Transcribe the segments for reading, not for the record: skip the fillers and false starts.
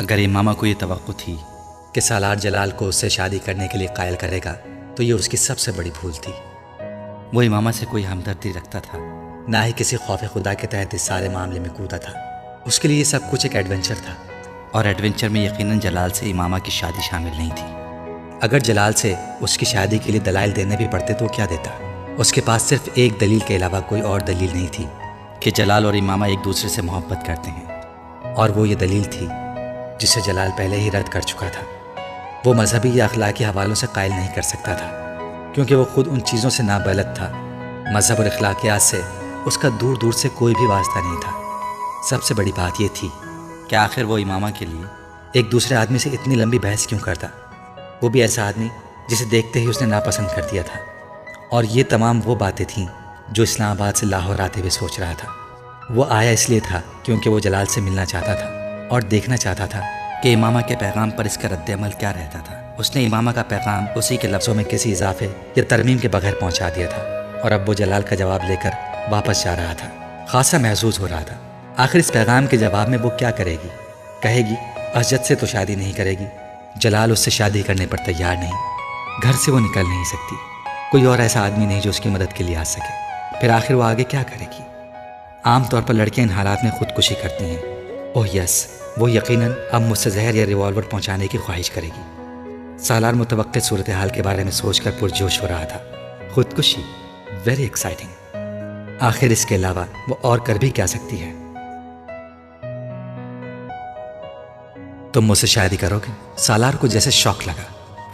اگر امامہ کو یہ توقع تھی کہ سالار جلال کو اس سے شادی کرنے کے لیے قائل کرے گا تو یہ اس کی سب سے بڑی بھول تھی۔ وہ امامہ سے کوئی ہمدردی رکھتا تھا، نہ ہی کسی خوف خدا کے تحت اس سارے معاملے میں کودا تھا۔ اس کے لیے یہ سب کچھ ایک ایڈونچر تھا، اور ایڈونچر میں یقیناً جلال سے امامہ کی شادی شامل نہیں تھی۔ اگر جلال سے اس کی شادی کے لیے دلائل دینے بھی پڑتے تو کیا دیتا؟ اس کے پاس صرف ایک دلیل کے علاوہ کوئی اور دلیل نہیں تھی کہ جلال اور امامہ ایک دوسرے سے محبت کرتے ہیں، اور وہ یہ دلیل تھی جسے جلال پہلے ہی رد کر چکا تھا۔ وہ مذہبی یا اخلاقی حوالوں سے قائل نہیں کر سکتا تھا، کیونکہ وہ خود ان چیزوں سے نابلد تھا۔ مذہب اور اخلاقیات سے اس کا دور دور سے کوئی بھی واسطہ نہیں تھا۔ سب سے بڑی بات یہ تھی کہ آخر وہ امامہ کے لیے ایک دوسرے آدمی سے اتنی لمبی بحث کیوں کرتا، وہ بھی ایسا آدمی جسے دیکھتے ہی اس نے ناپسند کر دیا تھا۔ اور یہ تمام وہ باتیں تھیں جو اسلام آباد سے لاہور آتے ہوئے سوچ رہا تھا۔ وہ آیا اس لیے تھا کیونکہ وہ جلال سے ملنا چاہتا تھا اور دیکھنا چاہتا تھا کہ امامہ کے پیغام پر اس کا رد عمل کیا رہتا تھا۔ اس نے امامہ کا پیغام اسی کے لفظوں میں کسی اضافے یا ترمیم کے بغیر پہنچا دیا تھا، اور اب وہ جلال کا جواب لے کر واپس جا رہا تھا۔ خاصا محظوظ ہو رہا تھا۔ آخر اس پیغام کے جواب میں وہ کیا کرے گی؟ کہے گی اسجد سے تو شادی نہیں کرے گی، جلال اس سے شادی کرنے پر تیار نہیں، گھر سے وہ نکل نہیں سکتی، کوئی اور ایسا آدمی نہیں جو اس کی مدد کے لیے آ سکے۔ پھر آخر وہ آگے کیا کرے گی؟ عام طور پر لڑکیاں ان حالات میں خودکشی کرتی ہیں۔ اوہ یس، وہ یقیناً اب مجھ سے زہر یا ریوالور پہنچانے کی خواہش کرے گی۔ سالار متوقع صورتحال کے بارے میں سوچ کر پرجوش ہو رہا تھا۔ خودکشی، ویری ایکسائٹنگ۔ آخر اس کے علاوہ وہ اور کر بھی کیا سکتی ہے؟ تم مجھ سے شادی کرو گے؟ سالار کو جیسے شوق لگا۔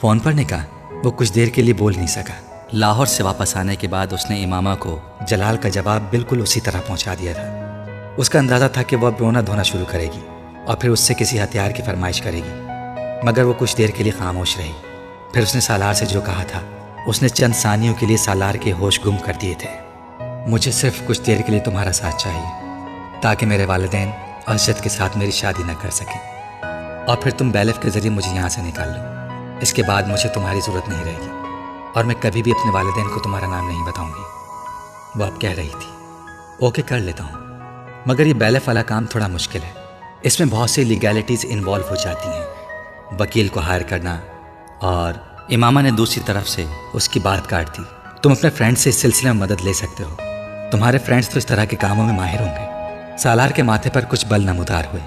فون پر نے کہا۔ وہ کچھ دیر کے لیے بول نہیں سکا۔ لاہور سے واپس آنے کے بعد اس نے امامہ کو جلال کا جواب بالکل اسی طرح پہنچا دیا تھا۔ اس کا اندازہ تھا کہ وہ اب رونا دھونا شروع کرے گی اور پھر اس سے کسی ہتھیار کی فرمائش کرے گی، مگر وہ کچھ دیر کے لیے خاموش رہی۔ پھر اس نے سالار سے جو کہا تھا اس نے چند ثانیوں کے لیے سالار کے ہوش گم کر دیے تھے۔ مجھے صرف کچھ دیر کے لیے تمہارا ساتھ چاہیے تاکہ میرے والدین اسجد کے ساتھ میری شادی نہ کر سکیں، اور پھر تم بیلف کے ذریعے مجھے یہاں سے نکال لو۔ اس کے بعد مجھے تمہاری ضرورت نہیں رہے گی، اور میں کبھی بھی اپنے والدین کو تمہارا نام نہیں بتاؤں گی۔ وہ اب کہہ رہی تھی اوکے کر لیتا ہوں، مگر یہ بیلف والا کام تھوڑا مشکل ہے، اس میں بہت سی لیگیلٹیز انوالو ہو جاتی ہیں، وکیل کو ہائر کرنا۔ اور امامہ نے دوسری طرف سے اس کی بات کاٹ دی۔ تم اپنے فرینڈ سے اس سلسلے میں مدد لے سکتے ہو، تمہارے فرینڈز تو اس طرح کے کاموں میں ماہر ہوں گے۔ سالار کے ماتھے پر کچھ بل نمودار ہوئے۔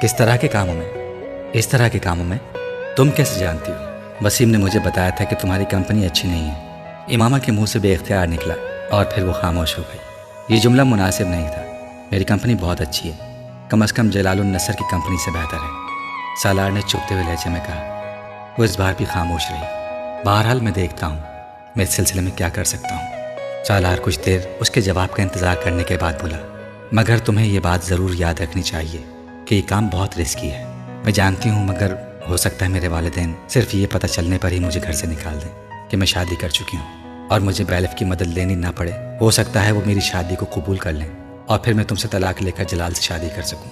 کس طرح کے کاموں میں؟ اس طرح کے کاموں میں؟ تم کیسے جانتی ہو؟ وسیم نے مجھے بتایا تھا کہ تمہاری کمپنی اچھی نہیں ہے۔ امامہ کے منہ سے بے اختیار نکلا اور پھر وہ خاموش ہو گئی۔ یہ جملہ مناسب نہیں تھا۔ میری کمپنی بہت اچھی ہے، کم از کم جلال النصر کی کمپنی سے بہتر ہے، سالار نے چپتے ہوئے لہجے میں کہا۔ وہ اس بار بھی خاموش رہی۔ بہرحال میں دیکھتا ہوں میں اس سلسلے میں کیا کر سکتا ہوں۔ سالار کچھ دیر اس کے جواب کا انتظار کرنے کے بعد بولا، مگر تمہیں یہ بات ضرور یاد رکھنی چاہیے کہ یہ کام بہت رسکی ہے۔ میں جانتی ہوں، مگر ہو سکتا ہے میرے والدین صرف یہ پتہ چلنے پر ہی مجھے گھر سے نکال دیں کہ میں شادی کر چکی ہوں، اور مجھے بیلف کی مدد لینی نہ پڑے۔ ہو سکتا ہے وہ میری شادی کو قبول کر لیں اور پھر میں تم سے طلاق لے کر جلال سے شادی کر سکوں۔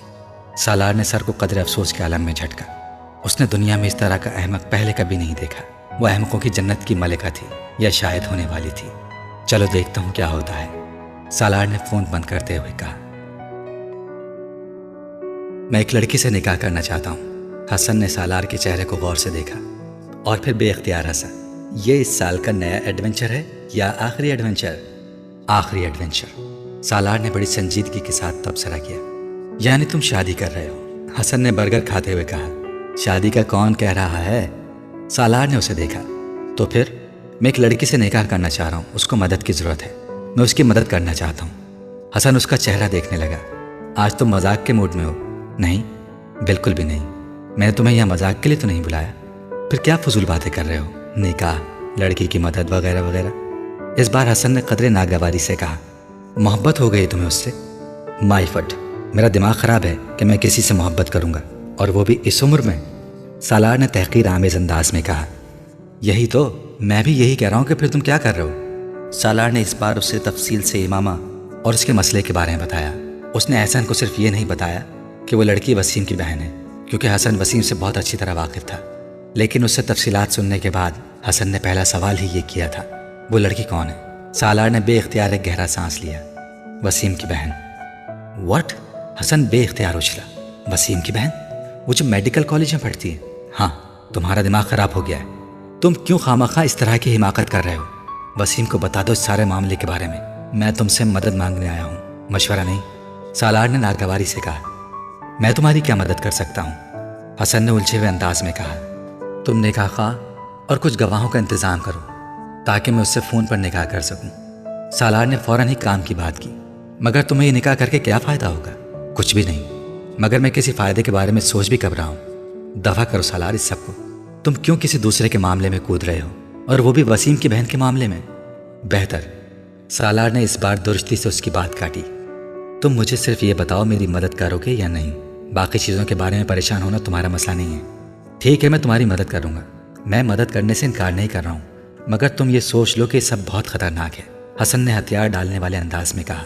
سالار نے سر کو قدر افسوس کے عالم میں جھٹکا۔ اس نے دنیا میں اس طرح کا احمق پہلے کبھی نہیں دیکھا۔ وہ احمقوں کی جنت کی ملکہ تھی یا شاید ہونے والی تھی۔ چلو دیکھتا ہوں کیا ہوتا ہے، سالار نے فون بند کرتے ہوئے کہا۔ میں ایک لڑکی سے نکاح کرنا چاہتا ہوں۔ حسن نے سالار کے چہرے کو غور سے دیکھا اور پھر بے اختیار ہنسا۔ یہ اس سال کا نیا ایڈونچر ہے یا آخری ایڈونچر؟ آخری ایڈونچر، سالار نے بڑی سنجیدگی کے ساتھ تبصرہ کیا۔ یعنی تم شادی کر رہے ہو؟ حسن نے برگر کھاتے ہوئے کہا۔ شادی کا کون کہہ رہا ہے؟ سالار نے اسے دیکھا۔ تو پھر میں ایک لڑکی سے نکاح کرنا چاہ رہا ہوں، اس کو مدد کی ضرورت ہے، میں اس کی مدد کرنا چاہتا ہوں۔ حسن اس کا چہرہ دیکھنے لگا۔ آج تم مذاق کے موڈ میں ہو؟ نہیں، بالکل بھی نہیں، میں نے تمہیں یہاں مذاق کے لیے تو نہیں بلایا۔ پھر کیا فضول باتیں کر رہے ہو؟ نکاح، لڑکی کی مدد وغیرہ وغیرہ۔ اس بار حسن نے قدرے ناگواری سے کہا۔ محبت ہو گئی تمہیں اس سے؟ مائی فٹ، میرا دماغ خراب ہے کہ میں کسی سے محبت کروں گا، اور وہ بھی اس عمر میں؟ سالار نے تحقیر آمیز انداز میں کہا۔ یہی تو میں بھی یہی کہہ رہا ہوں کہ پھر تم کیا کر رہے ہو؟ سالار نے اس بار اسے تفصیل سے امامہ اور اس کے مسئلے کے بارے میں بتایا۔ اس نے احسن کو صرف یہ نہیں بتایا کہ وہ لڑکی وسیم کی بہن ہے، کیونکہ حسن وسیم سے بہت اچھی طرح واقف تھا، لیکن اس سے تفصیلات سننے کے بعد حسن نے پہلا سوال ہی یہ کیا تھا، وہ لڑکی کون ہے؟ سالار نے بے اختیار ایک گہرا سانس لیا۔ وسیم کی بہن۔ واٹ؟ حسن بے اختیار اچھلا۔ وسیم کی بہن؟ وہ جو میڈیکل کالج میں پڑھتی ہے؟ ہاں، تمہارا دماغ خراب ہو گیا ہے، تم کیوں خواہ اس طرح کی حماقت کر رہے ہو؟ وسیم کو بتا دو اس سارے معاملے کے بارے میں تم سے مدد مانگنے آیا ہوں، مشورہ نہیں، سالار نے ناگواری سے کہا۔ میں تمہاری کیا مدد کر سکتا ہوں؟ حسن نے الجھے ہوئے انداز میں کہا۔ تم نکاح خواہ اور کچھ گواہوں کا انتظام کرو تاکہ میں اس سے فون پر نکاح کر سکوں۔ سالار نے فوراً ہی کام کی بات کی۔ مگر تمہیں یہ نکاح کر کے کیا فائدہ ہوگا؟ کچھ بھی نہیں، مگر میں کسی فائدے کے بارے میں سوچ بھی کب رہا ہوں۔ دفع کرو سالار اس سب کو، تم کیوں کسی دوسرے کے معاملے میں کود رہے ہو، اور وہ بھی وسیم کی بہن کے معاملے میں؟ بہتر، سالار نے اس بار درستی سے اس کی بات کاٹی۔ تم مجھے صرف یہ بتاؤ میری مدد کرو گے یا نہیں؟ باقی چیزوں کے بارے میں پریشان ہونا تمہارا مسئلہ نہیں ہے۔ ٹھیک ہے، میں تمہاری مدد کروں گا، میں مدد کرنے سے انکار نہیں کر رہا ہوں، مگر تم یہ سوچ لو کہ یہ سب بہت خطرناک ہے، حسن نے ہتھیار ڈالنے والے انداز میں کہا۔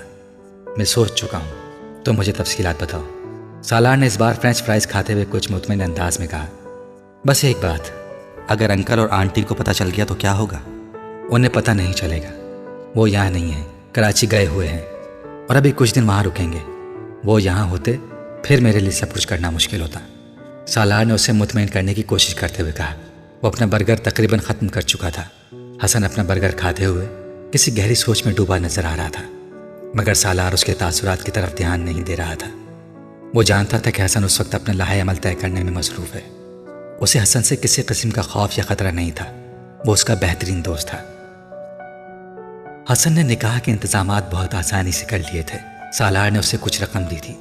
میں سوچ چکا ہوں، تم مجھے تفصیلات بتاؤ، سالار نے اس بار فرینچ فرائز کھاتے ہوئے کچھ مطمئن انداز میں کہا۔ بس ایک بات، اگر انکل اور آنٹی کو پتہ چل گیا تو کیا ہوگا؟ انہیں پتہ نہیں چلے گا، وہ یہاں نہیں ہیں، کراچی گئے ہوئے ہیں اور ابھی کچھ دن وہاں رکیں گے۔ وہ یہاں ہوتے پھر میرے لیے سب کچھ کرنا مشکل ہوتا۔ سالار نے اسے مطمئن کرنے کی کوشش کرتے ہوئے کہا۔ وہ اپنا برگر تقریباً ختم کر چکا تھا۔ حسن اپنا برگر کھاتے ہوئے کسی گہری سوچ میں ڈوبا نظر آ رہا تھا، مگر سالار اس کے تاثرات کی طرف دھیان نہیں دے رہا تھا۔ وہ جانتا تھا کہ حسن اس وقت اپنا لاہے عمل طے کرنے میں مصروف ہے۔ اسے حسن سے کسی قسم کا خوف یا خطرہ نہیں تھا، وہ اس کا بہترین دوست تھا۔ حسن نے نکاح کے انتظامات بہت آسانی سے کر لیے تھے۔ سالار نے اسے کچھ رقم دی تھی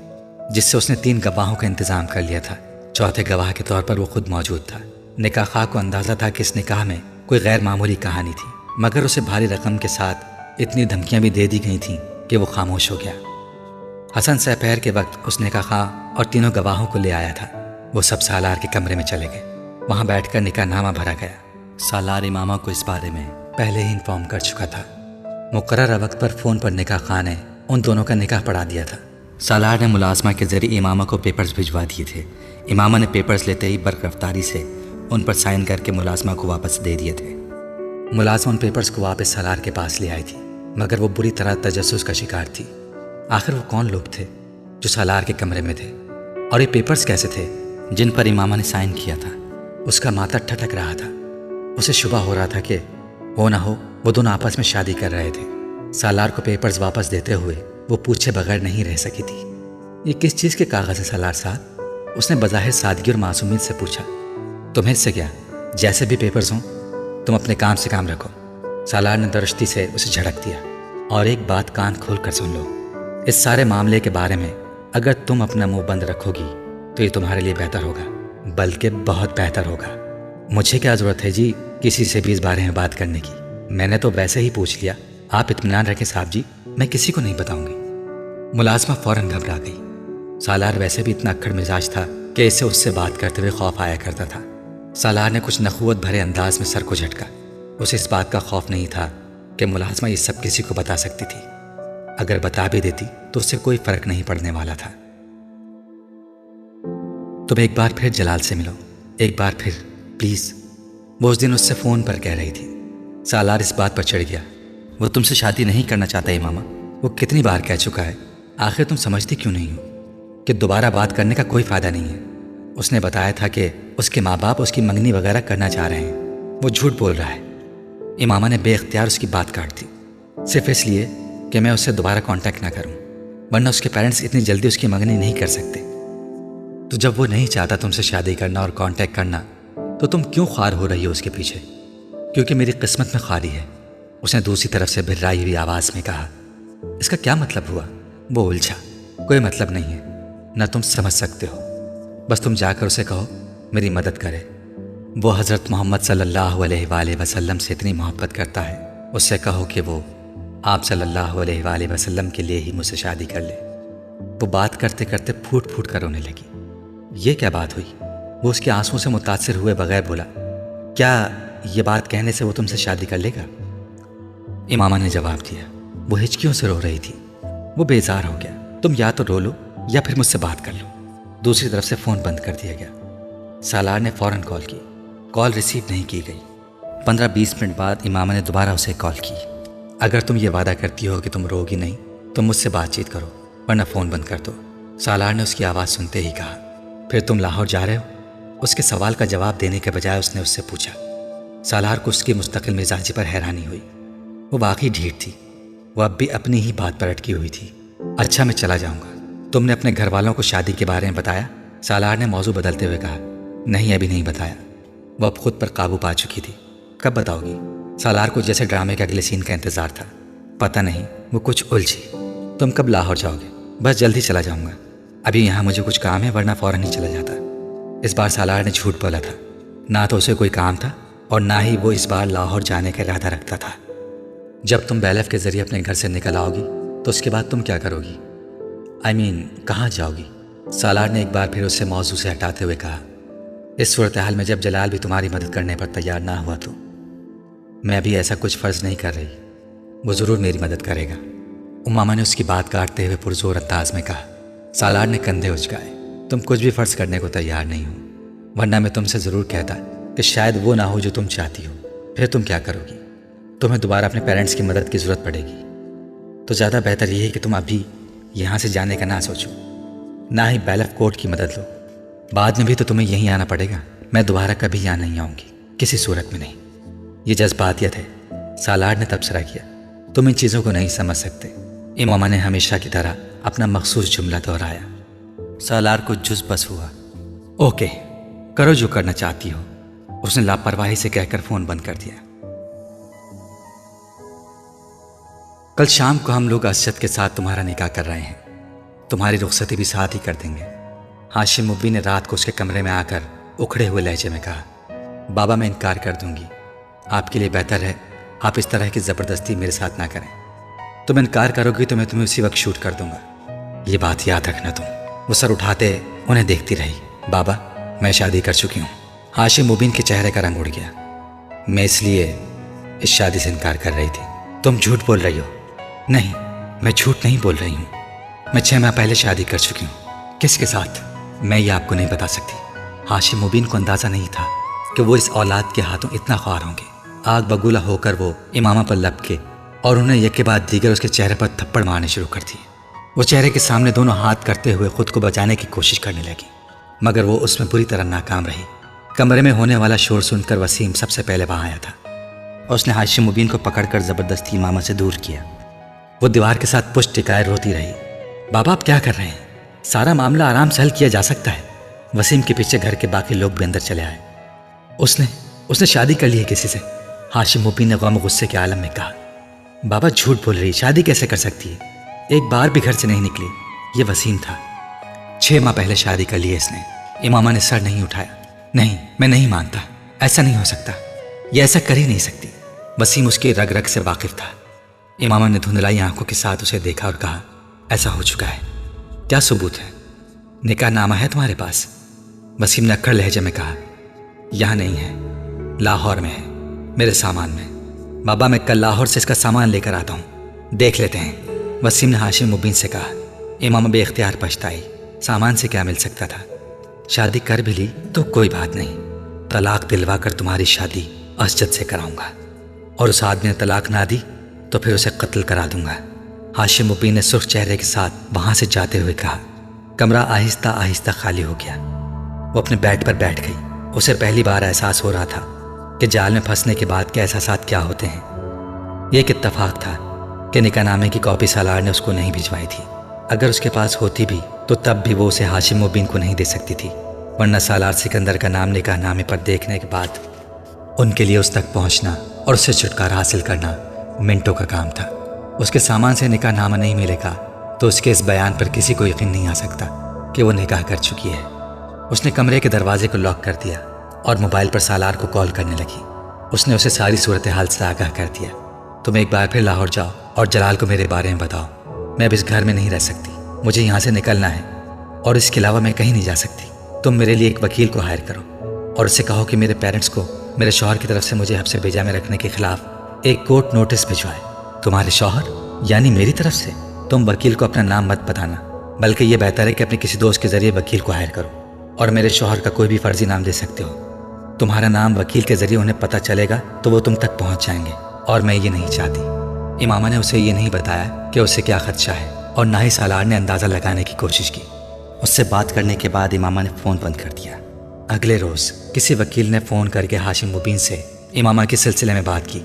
جس سے اس نے 3 گواہوں کا انتظام کر لیا تھا۔ چوتھے گواہ کے طور پر وہ خود موجود تھا۔ نکاح خواہ کو اندازہ تھا کہ اس نکاح میں کوئی غیر معمولی کہانی تھی، مگر اسے بھاری رقم کے ساتھ اتنی دھمکیاں بھی دے دی گئی تھیں کہ وہ خاموش ہو گیا۔ حسن سپہر کے وقت اس نکاح خواہ اور تینوں گواہوں کو لے آیا تھا۔ وہ سب سالار کے کمرے میں چلے گئے۔ وہاں بیٹھ کر نکاح نامہ بھرا گیا۔ سالار امامہ کو اس بارے میں پہلے ہی انفارم کر چکا تھا۔ مقررہ وقت پر فون پر نکاح خواہ نے ان دونوں کا نکاح پڑھا دیا تھا۔ سالار نے ملازمہ کے ذریعے امامہ کو پیپرز بھجوا دیے تھے۔ امامہ نے پیپرز لیتے ہی برق رفتاری سے ان پر سائن کر کے ملازمہ کو واپس دے دیے تھے۔ ملازمہ ان پیپرز کو واپس سالار کے پاس لے آئی تھی، مگر وہ بری طرح تجسس کا شکار تھی۔ آخر وہ کون لوگ تھے جو سالار کے کمرے میں تھے، اور یہ پیپرز کیسے تھے جن پر امامہ نے سائن کیا تھا؟ اس کا ماتھا ٹھٹک رہا تھا۔ اسے شبہ ہو رہا تھا کہ ہو نہ ہو وہ دونوں آپس میں شادی کر رہے تھے۔ سالار کو پیپرز واپس دیتے ہوئے وہ پوچھے بغیر نہیں رہ سکی تھی۔ یہ کس چیز کے کاغذ ہے سالار صاحب؟ اس نے بظاہر سادگی اور معصومیت سے پوچھا۔ تمہیں اس سے کیا؟ جیسے بھی پیپرز ہوں، تم اپنے کام سے کام رکھو۔ سالار نے درشتی سے اسے جھڑک دیا۔ اور ایک بات کان کھول کر سن لو، اس سارے معاملے کے بارے میں اگر تم اپنا منہ بند رکھو گی تو یہ تمہارے لیے بہتر ہوگا، بلکہ بہت بہتر ہوگا۔ مجھے کیا ضرورت ہے جی کسی سے بھی اس بارے میں بات کرنے کی؟ میں نے تو ویسے ہی پوچھ لیا۔ آپ اطمینان رکھیں صاحب جی، میں کسی کو نہیں بتاؤں گی۔ ملازمہ فوراً گھبرا گئی۔ سالار ویسے بھی اتنا اکڑ مزاج تھا کہ اسے اس سے بات کرتے ہوئے خوف آیا کرتا تھا۔ سالار نے کچھ نخوت بھرے انداز میں سر کو جھٹکا۔ اسے اس بات کا خوف نہیں تھا کہ ملازمہ یہ سب کسی کو بتا سکتی تھی۔ اگر بتا بھی دیتی تو اس سے کوئی فرق نہیں پڑنے والا تھا۔ تم ایک بار پھر جلال سے ملو، ایک بار پھر پلیز، وہ اس دن اس سے فون پر کہہ رہی تھی۔ سالار اس بات پر چڑھ گیا۔ وہ تم سے شادی نہیں کرنا چاہتا امامہ، وہ کتنی بار کہہ چکا ہے، آخر تم سمجھتی کیوں نہیں ہو کہ دوبارہ بات کرنے کا کوئی فائدہ نہیں ہے؟ اس نے بتایا تھا کہ اس کے ماں باپ اس کی منگنی وغیرہ کرنا چاہ رہے ہیں، وہ جھوٹ بول رہا ہے۔ امامہ نے بے اختیار اس کی بات کاٹ دی، صرف اس لیے کہ میں اس سے دوبارہ کانٹیکٹ نہ کروں، ورنہ اس کے پیرنٹس اتنی جلدی اس کی منگنی نہیں کر سکتے۔ تو جب وہ نہیں چاہتا تم سے شادی کرنا اور کانٹیکٹ کرنا، تو تم کیوں خوار ہو رہی ہو اس کے پیچھے؟ کیونکہ میری قسمت میں خالی ہے، اس نے دوسری طرف سے بھررائی ہوئی آواز میں کہا۔ اس کا کیا مطلب ہوا؟ وہ الجھا۔ کوئی مطلب نہیں ہے، نہ تم سمجھ سکتے ہو، بس تم جا کر اسے کہو میری مدد کرے۔ وہ حضرت محمد صلی اللہ علیہ وآلہ وسلم سے اتنی محبت کرتا ہے، اس سے کہو کہ وہ آپ صلی اللہ علیہ وآلہ وسلم کے لیے ہی مجھ سے شادی کر لے۔ وہ بات کرتے کرتے پھوٹ پھوٹ کر رونے لگی۔ یہ کیا بات ہوئی؟ وہ اس کے آنسوں سے متاثر ہوئے بغیر بولا، کیا یہ بات کہنے سے وہ تم سے شادی کر لے گا؟ امامہ نے جواب دیا۔ وہ ہچکیوں سے رو رہی تھی۔ وہ بیزار ہو گیا۔ تم یا تو رو لو یا پھر مجھ سے بات کر لو۔ دوسری طرف سے فون بند کر دیا گیا۔ سالار نے فوراً کال کی۔ کال ریسیو نہیں کی گئی۔ 15-20 منٹ بعد امامہ نے دوبارہ اسے کال کی۔ اگر تم یہ وعدہ کرتی ہو کہ تم رو گی نہیں تو مجھ سے بات چیت کرو، ورنہ فون بند کر دو، سالار نے اس کی آواز سنتے ہی کہا۔ پھر تم لاہور جا رہے ہو؟ اس کے سوال کا جواب دینے کے بجائے اس نے اس سے پوچھا۔ سالار کو اس کی مستقل مزاجی پر حیرانی ہوئی۔ وہ واقعی ڈھیٹ تھی، وہ اب بھی اپنی ہی بات پر اٹکی ہوئی تھی۔ اچھا میں چلا جاؤں گا۔ تم نے اپنے گھر والوں کو شادی کے بارے میں بتایا؟ سالار نے موضوع بدلتے ہوئے کہا۔ نہیں، ابھی نہیں بتایا۔ وہ اب خود پر قابو پا چکی تھی۔ کب بتاؤ گی؟ سالار کو جیسے ڈرامے کے اگلے سین کا انتظار تھا۔ پتہ نہیں، وہ کچھ الجھی۔ تم کب لاہور جاؤ گے؟ بس جلدی چلا جاؤں گا، ابھی یہاں مجھے کچھ کام ہے، ورنہ فوراً ہی چلا جاتا۔ اس بار سالار نے جھوٹ بولا تھا۔ نہ تو اسے کوئی کام تھا اور نہ ہی وہ اس بار لاہور جانے کا ارادہ رکھتا تھا۔ جب تم بیلف کے ذریعے اپنے گھر سے نکل آؤ گی تو اس کے بعد تم کیا کرو گی؟ کہاں جاؤ گی؟ سالار نے ایک بار پھر اس سے موضوع سے ہٹاتے ہوئے کہا۔ اس صورتحال میں جب جلال بھی تمہاری مدد کرنے پر تیار نہ ہوا تو میں ابھی ایسا کچھ فرض نہیں کر رہی، وہ ضرور میری مدد کرے گا، امامہ نے اس کی بات کاٹتے ہوئے پرزور انداز میں کہا۔ سالار نے کندھے اچکائے۔ تم کچھ بھی فرض کرنے کو تیار نہیں ہو، ورنہ میں تم سے ضرور کہتا کہ شاید وہ نہ ہو جو تم چاہتی ہو۔ پھر تم کیا کرو گی؟ تمہیں دوبارہ اپنے پیرنٹس کی مدد کی ضرورت پڑے گی، تو زیادہ بہتر یہ ہے کہ تم ابھی یہاں سے جانے کا نہ سوچو، نہ ہی بیلف کورٹ کی مدد لو۔ بعد میں بھی تو تمہیں یہیں آنا پڑے گا، میں دوبارہ کبھی یہاں نہیں آؤں گی، کسی صورت میں نہیں۔ یہ جذباتیت ہے، سالار نے تبصرہ کیا۔ تم ان چیزوں کو نہیں سمجھ سکتے، امامہ نے ہمیشہ کی طرح اپنا مخصوص جملہ دہرایا۔ سالار کو جز بس ہوا۔ اوکے، کرو جو کرنا چاہتی ہو، اس نے لاپرواہی سے کہہ کر فون بند کر دیا۔ کل شام کو ہم لوگ اسجد کے ساتھ تمہارا نکاح کر رہے ہیں، تمہاری رخصتی بھی ساتھ ہی کر دیں گے۔ ہاشم مبی نے رات کو اس کے کمرے میں آ کر اکھڑے ہوئے لہجے میں کہا۔ بابا، میں انکار کر دوں گی، آپ کے لیے بہتر ہے آپ اس طرح کی زبردستی میرے ساتھ نہ کریں۔ تم انکار کرو گی تو میں تمہیں اسی وقت شوٹ کر دوں گا، یہ بات یاد رکھنا تم۔ وہ سر اٹھاتے انہیں دیکھتی رہی۔ بابا، میں شادی کر چکی ہوں۔ ہاشم مبین کے چہرے کا رنگ اڑ گیا۔ میں اس لیے اس شادی سے انکار کر رہی تھی۔ تم جھوٹ بول رہی ہو۔ نہیں، میں جھوٹ نہیں بول رہی ہوں، میں 6 ماہ پہلے شادی کر چکی ہوں۔ کس کے ساتھ؟ میں یہ آپ کو نہیں بتا سکتی۔ ہاشم مبین کو اندازہ نہیں تھا کہ وہ اس اولاد کے ہاتھوں اتنا خوار ہوں گے۔ آگ بگولہ ہو کر وہ امامہ پر لپک کے اور انہیں یک کے بعد دیگر اس کے چہرے پر تھپڑ مارنے شروع کر دیے۔ وہ چہرے کے سامنے دونوں ہاتھ کرتے ہوئے خود کو بچانے کی کوشش کرنے لگی، مگر وہ اس میں بری طرح ناکام رہی۔ کمرے میں ہونے والا شور سن کر وسیم سب سے پہلے وہاں آیا تھا۔ اس نے ہاشم مبین کو پکڑ کر زبردستی امامہ سے دور کیا۔ وہ دیوار کے ساتھ پشت ٹکائے روتی رہی۔ بابا، آپ کیا کر رہے ہیں؟ سارا معاملہ آرام سے حل کیا جا سکتا ہے۔ وسیم کے پیچھے گھر کے باقی لوگ بھی اندر چلے آئے۔ اس نے شادی کر لی ہے کسی سے، ہاشم مبین نے غم و غصے کے عالم میں کہا۔ بابا جھوٹ بول رہی، شادی کیسے کر سکتی ہے؟ ایک بار بھی گھر سے نہیں نکلی۔ یہ وسیم تھا، 6 ماہ پہلے شادی کر لی ہے اس نے۔ امامہ نے سر نہیں اٹھایا۔ نہیں، میں نہیں مانتا، ایسا نہیں ہو سکتا، یہ ایسا کر ہی نہیں سکتی۔ وسیم اس کے رگ رگ سے واقف تھا۔ امامہ نے دھندلائی آنکھوں کے ساتھ اسے دیکھا اور کہا، ایسا ہو چکا ہے، کیا ثبوت ہے؟ نکاح نامہ ہے تمہارے پاس؟ وسیم نے اکھڑ لہجے میں کہا، یہاں نہیں ہے، لاہور میں ہے، میرے سامان میں۔ بابا، میں کل لاہور سے اس کا سامان لے کر آتا ہوں، دیکھ لیتے ہیں، وسیم نے ہاشم مبین سے کہا۔ امامہ بے اختیار پچھتائی، سامان سے کیا مل سکتا تھا؟ شادی کر بھی لی تو کوئی بات نہیں، طلاق دلوا کر تمہاری شادی اسجد سے کراؤں گا، اور اس آدمی نے طلاق نہ دی تو پھر اسے قتل کرا دوں گا۔ ہاشم مبین نے سرخ چہرے کے ساتھ وہاں سے جاتے ہوئے کہا۔ کمرہ آہستہ آہستہ خالی ہو گیا۔ وہ اپنے بیڈ پر بیٹھ گئی۔ اسے پہلی بار احساس ہو رہا تھا کہ جال میں پھنسنے کے بعد کے احساسات کیا ہوتے ہیں۔ یہ ایک اتفاق تھا کہ نکاح نامے کی کاپی سالار نے اس کو نہیں بھجوائی تھی۔ اگر اس کے پاس ہوتی بھی تو تب بھی وہ اسے ہاشم مبین کو نہیں دے سکتی تھی، ورنہ سالار سکندر کا نام نکاح نامے پر دیکھنے کے بعد ان کے لیے اس تک پہنچنا اور اس سے چھٹکارا حاصل کرنا منٹوں کا کام تھا۔ اس کے سامان سے نکاح نامہ نہیں ملے گا تو اس کے اس بیان پر کسی کو یقین نہیں آ سکتا کہ وہ نکاح کر چکی ہے۔ اس نے کمرے کے دروازے کو لاک کر دیا اور موبائل پر سالار کو کال کرنے لگی۔ اس نے اسے ساری صورتحال سے آگاہ کر دیا۔ تم ایک بار پھر لاہور جاؤ اور جلال کو میرے بارے میں بتاؤ۔ میں اب اس گھر میں نہیں رہ سکتی، مجھے یہاں سے نکلنا ہے، اور اس کے علاوہ میں کہیں نہیں جا سکتی۔ تم میرے لیے ایک وکیل کو ہائر کرو اور اسے کہو کہ میرے پیرنٹس کو میرے شوہر کی طرف سے مجھے حبس بیجا میں رکھنے کے خلاف ایک کورٹ نوٹس بھجوائے۔ تمہارے شوہر یعنی میری طرف سے؟ تم وکیل کو اپنا نام مت بتانا، بلکہ یہ بہتر ہے کہ اپنے کسی دوست کے ذریعے وکیل کو ہائر کرو، اور میرے شوہر کا کوئی بھی فرضی نام دے سکتے ہو۔ تمہارا نام وکیل کے ذریعے انہیں پتہ چلے گا تو وہ تم تک پہنچ جائیں گے، اور میں یہ نہیں چاہتی۔ امامہ نے اسے یہ نہیں بتایا کہ اسے کیا خدشہ ہے، اور نہ ہی سالار نے اندازہ لگانے کی کوشش کی۔ اس سے بات کرنے کے بعد امامہ نے فون بند کر دیا۔ اگلے روز کسی وکیل نے فون کر کے ہاشم مبین سے امامہ کے سلسلے میں بات کی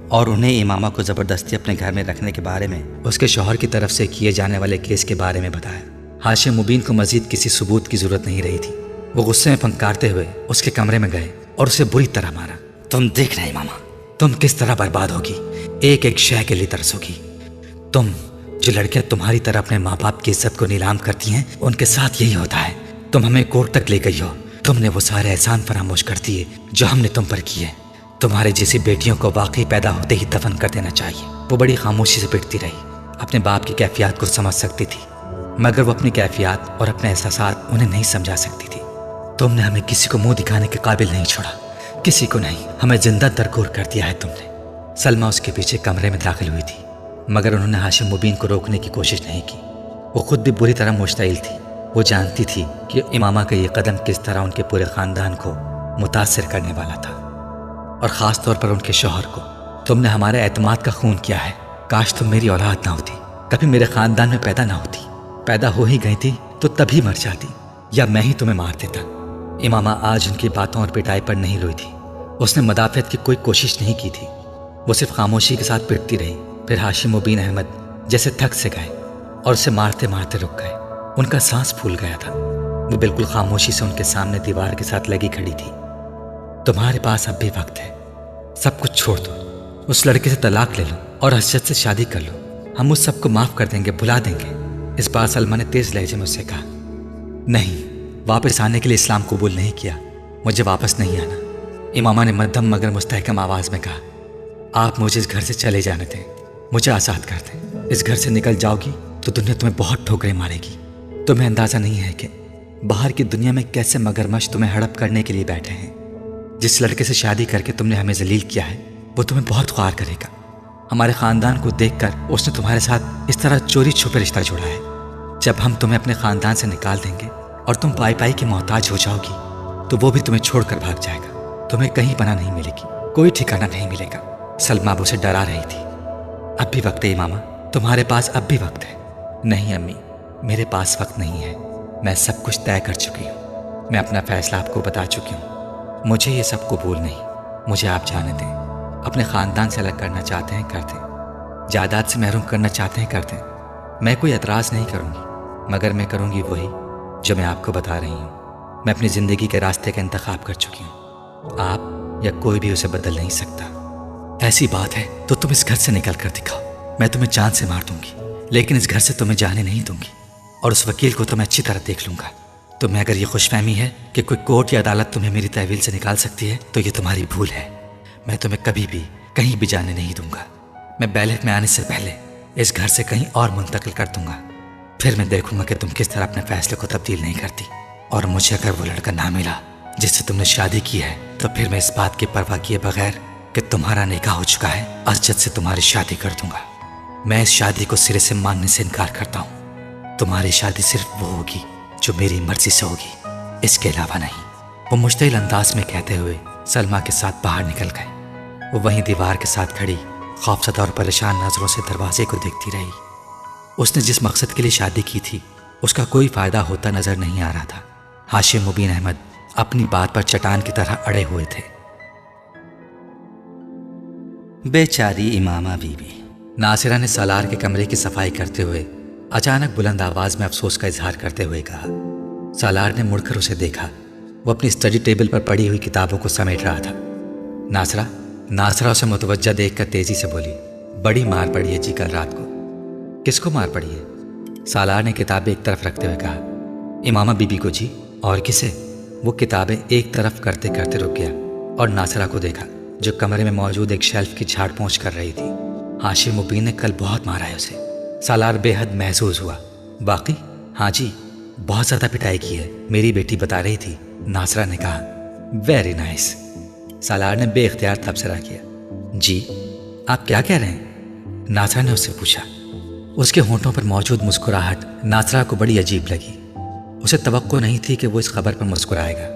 اور انہیں امامہ کو زبردستی اپنے گھر میں رکھنے کے بارے میں اس کے شوہر کی طرف سے کیے جانے والے کیس کے بارے میں بتایا۔ ہاشم مبین کو مزید کسی ثبوت کی ضرورت نہیں رہی تھی۔ وہ غصے میں پھنکارتے ہوئے اس کے کمرے میں گئے اور اسے بری طرح مارا۔ تم دیکھنا امامہ، تم کس طرح برباد ہوگی، ایک ایک شے کے لیے ترسو گی۔ تم جو لڑکیاں تمہاری طرح اپنے ماں باپ کی عزت کو نیلام کرتی ہیں، ان کے ساتھ یہی ہوتا ہے۔ تم ہمیں کورٹ تک لے گئی ہو، تم نے وہ سارے احسان فراموش کر دیے جو ہم نے تم پر کیے۔ تمہارے جیسی بیٹیوں کو واقعی پیدا ہوتے ہی دفن کر دینا چاہیے۔ وہ بڑی خاموشی سے پٹتی رہی، اپنے باپ کی کیفیات کو سمجھ سکتی تھی، مگر وہ اپنی کیفیات اور اپنے احساسات انہیں نہیں سمجھا سکتی تھی۔ تم نے ہمیں کسی کو منہ دکھانے کے قابل نہیں چھوڑا، کسی کو نہیں، ہمیں زندہ درگور کر دیا ہے تم نے۔ سلمہ اس کے پیچھے کمرے میں داخل ہوئی تھی، مگر انہوں نے ہاشم مبین کو روکنے کی کوشش نہیں کی۔ وہ خود بھی بری طرح مشتعل تھی۔ وہ جانتی تھی کہ امامہ کا یہ قدم کس طرح ان کے پورے خاندان کو متاثر کرنے والا تھا، اور خاص طور پر ان کے شوہر کو۔ تم نے ہمارے اعتماد کا خون کیا ہے، کاش تم میری اولاد نہ ہوتی، کبھی میرے خاندان میں پیدا نہ ہوتی، پیدا ہو ہی گئی تھی تو تبھی مر جاتی، یا میں ہی تمہیں مار دیتا۔ امامہ آج ان کی باتوں اور پٹائی پر نہیں روئی تھی، اس نے مدافعت کی کوئی کوشش نہیں کی تھی، وہ صرف خاموشی کے ساتھ پٹتی رہی۔ پھر ہاشم مبین احمد جیسے تھک سے گئے اور اسے مارتے مارتے رک گئے۔ ان کا سانس پھول گیا تھا، وہ بالکل خاموشی سے ان کے سامنے دیوار کے ساتھ لگی کھڑی تھی۔ تمہارے پاس اب بھی وقت ہے، سب کچھ چھوڑ دو، اس لڑکے سے طلاق لے لو اور حسرت سے شادی کر لو، ہم اس سب کو معاف کر دیں گے، بھلا دیں گے۔ اس بار سلمہ نے تیز لہجے میں اسے کہا، نہیں، واپس آنے کے لیے اسلام قبول نہیں کیا، مجھے واپس نہیں آنا۔ امامہ نے مدھم مگر مستحکم آواز میں کہا، آپ مجھے اس گھر سے چلے جانے دیں، مجھے آزاد کر دیں۔ اس گھر سے نکل جاؤ گی تو دنیا تمہیں بہت ٹھوکریں مارے گی۔ تمہیں اندازہ نہیں ہے کہ باہر کی دنیا میں کیسے مگرمچھ تمہیں ہڑپ کرنے کے لیے بیٹھے ہیں۔ جس لڑکے سے شادی کر کے تم نے ہمیں ذلیل کیا ہے، وہ تمہیں بہت خوار کرے گا۔ ہمارے خاندان کو دیکھ کر اس نے تمہارے ساتھ اس طرح چوری چھپے رشتہ جوڑا ہے۔ جب ہم تمہیں اپنے خاندان سے نکال دیں گے اور تم پائی پائی کی محتاج ہو جاؤ گی تو وہ بھی تمہیں چھوڑ کر بھاگ جائے گا، تمہیں کہیں پناہ نہیں ملے گی، کوئی ٹھکانہ نہیں ملے گا۔ سلمہ اب اسے ڈرا رہی تھی۔ اب بھی وقت ہے امامہ، تمہارے پاس اب بھی وقت ہے۔ نہیں امی، میرے پاس وقت نہیں ہے، میں سب کچھ طے کر چکی ہوں، میں اپنا فیصلہ آپ کو بتا چکی ہوں، مجھے یہ سب قبول نہیں، مجھے آپ جانے دیں۔ اپنے خاندان سے الگ کرنا چاہتے ہیں کر دیں، جائیداد سے محروم کرنا چاہتے ہیں کر دیں، میں کوئی اعتراض نہیں کروں گی، مگر میں کروں گی وہی جو میں آپ کو بتا رہی ہوں۔ میں اپنی زندگی کے راستے کا انتخاب کر چکی ہوں، آپ یا کوئی بھی اسے بدل نہیں سکتا۔ ایسی بات ہے تو تم اس گھر سے نکل کر دکھاؤ، میں تمہیں جان سے مار دوں گی، لیکن اس گھر سے تمہیں جانے نہیں دوں گی، اور اس وکیل کو تو میں اچھی طرح دیکھ لوں گا۔ تمہیں اگر یہ خوش فہمی ہے کہ کوئی کورٹ یا عدالت تمہیں میری تحویل سے نکال سکتی ہے تو یہ تمہاری بھول ہے۔ میں تمہیں کبھی بھی کہیں بھی جانے نہیں دوں گا۔ میں بیلٹ میں آنے سے پہلے اس گھر سے کہیں اور منتقل کر دوں گا، پھر میں دیکھوں گا کہ تم کس طرح اپنے فیصلے کو تبدیل نہیں کرتی۔ اور مجھے اگر وہ لڑکا نہ ملا جس سے تم نے شادی کی ہے تو پھر میں اس بات کی پرواہ کیے بغیر کہ تمہارا نکاح ہو چکا ہے، اسجد سے تمہاری شادی کر دوں گا۔ میں اس شادی کو سرے سے ماننے سے انکار کرتا ہوں۔ تمہاری شادی صرف وہ ہوگی جو میری مرضی سے ہوگی، اس کے علاوہ نہیں۔ وہ مشتعل انداز میں کہتے ہوئے سلمہ کے ساتھ باہر نکل گئے۔ وہ وہیں دیوار کے ساتھ کھڑی خوفزدہ اور پریشان نظروں سے دروازے کو دیکھتی رہی۔ اس نے جس مقصد کے لیے شادی کی تھی اس کا کوئی فائدہ ہوتا نظر نہیں آ رہا تھا۔ ہاشم مبین احمد اپنی بات پر چٹان کی طرح اڑے ہوئے تھے۔ بیچاری امامہ بی بی۔ ناصرہ نے سالار کے کمرے کی صفائی کرتے ہوئے اچانک بلند آواز میں افسوس کا اظہار کرتے ہوئے کہا۔ سالار نے مڑ کر اسے دیکھا، وہ اپنی اسٹڈی ٹیبل پر پڑی ہوئی کتابوں کو سمیٹ رہا تھا۔ ناصرہ اسے متوجہ دیکھ کر تیزی سے بولی، بڑی مار پڑی ہے جی کل رات کو۔ کس کو مار پڑی ہے؟ سالار نے کتابیں ایک طرف رکھتے ہوئے کہا۔ امامہ بی بی کو جی، اور کسے؟ وہ کتابیں ایک طرف کرتے کرتے رک گیا اور ناصرہ کو دیکھا جو کمرے میں موجود ایک شیلف کی جھاڑ پونچھ کر رہی تھی۔ ہاشم مبین نے کل بہت مارا ہے اسے۔ سالار بے حد محظوظ ہوا۔ باقی؟ ہاں جی، بہت زیادہ پٹائی کی ہے، میری بیٹی بتا رہی تھی، ناصرہ نے کہا۔ Very nice. سالار نے بے اختیار تبصرہ کیا۔ جی آپ کیا کہہ رہے ہیں؟ ناصرہ نے اس سے پوچھا۔ اس کے ہونٹوں پر موجود مسکراہٹ ناصرہ کو بڑی عجیب لگی۔ اسے توقع نہیں تھی کہ وہ اس خبر پر مسکرائے گا۔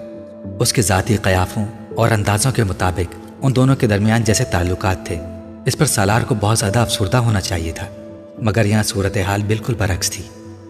اس کے ذاتی قیافوں اور اندازوں کے مطابق ان دونوں کے درمیان جیسے تعلقات تھے، اس پر سالار کو بہت زیادہ افسردہ ہونا چاہیے تھا، مگر یہاں صورتحال بالکل برعکس تھی۔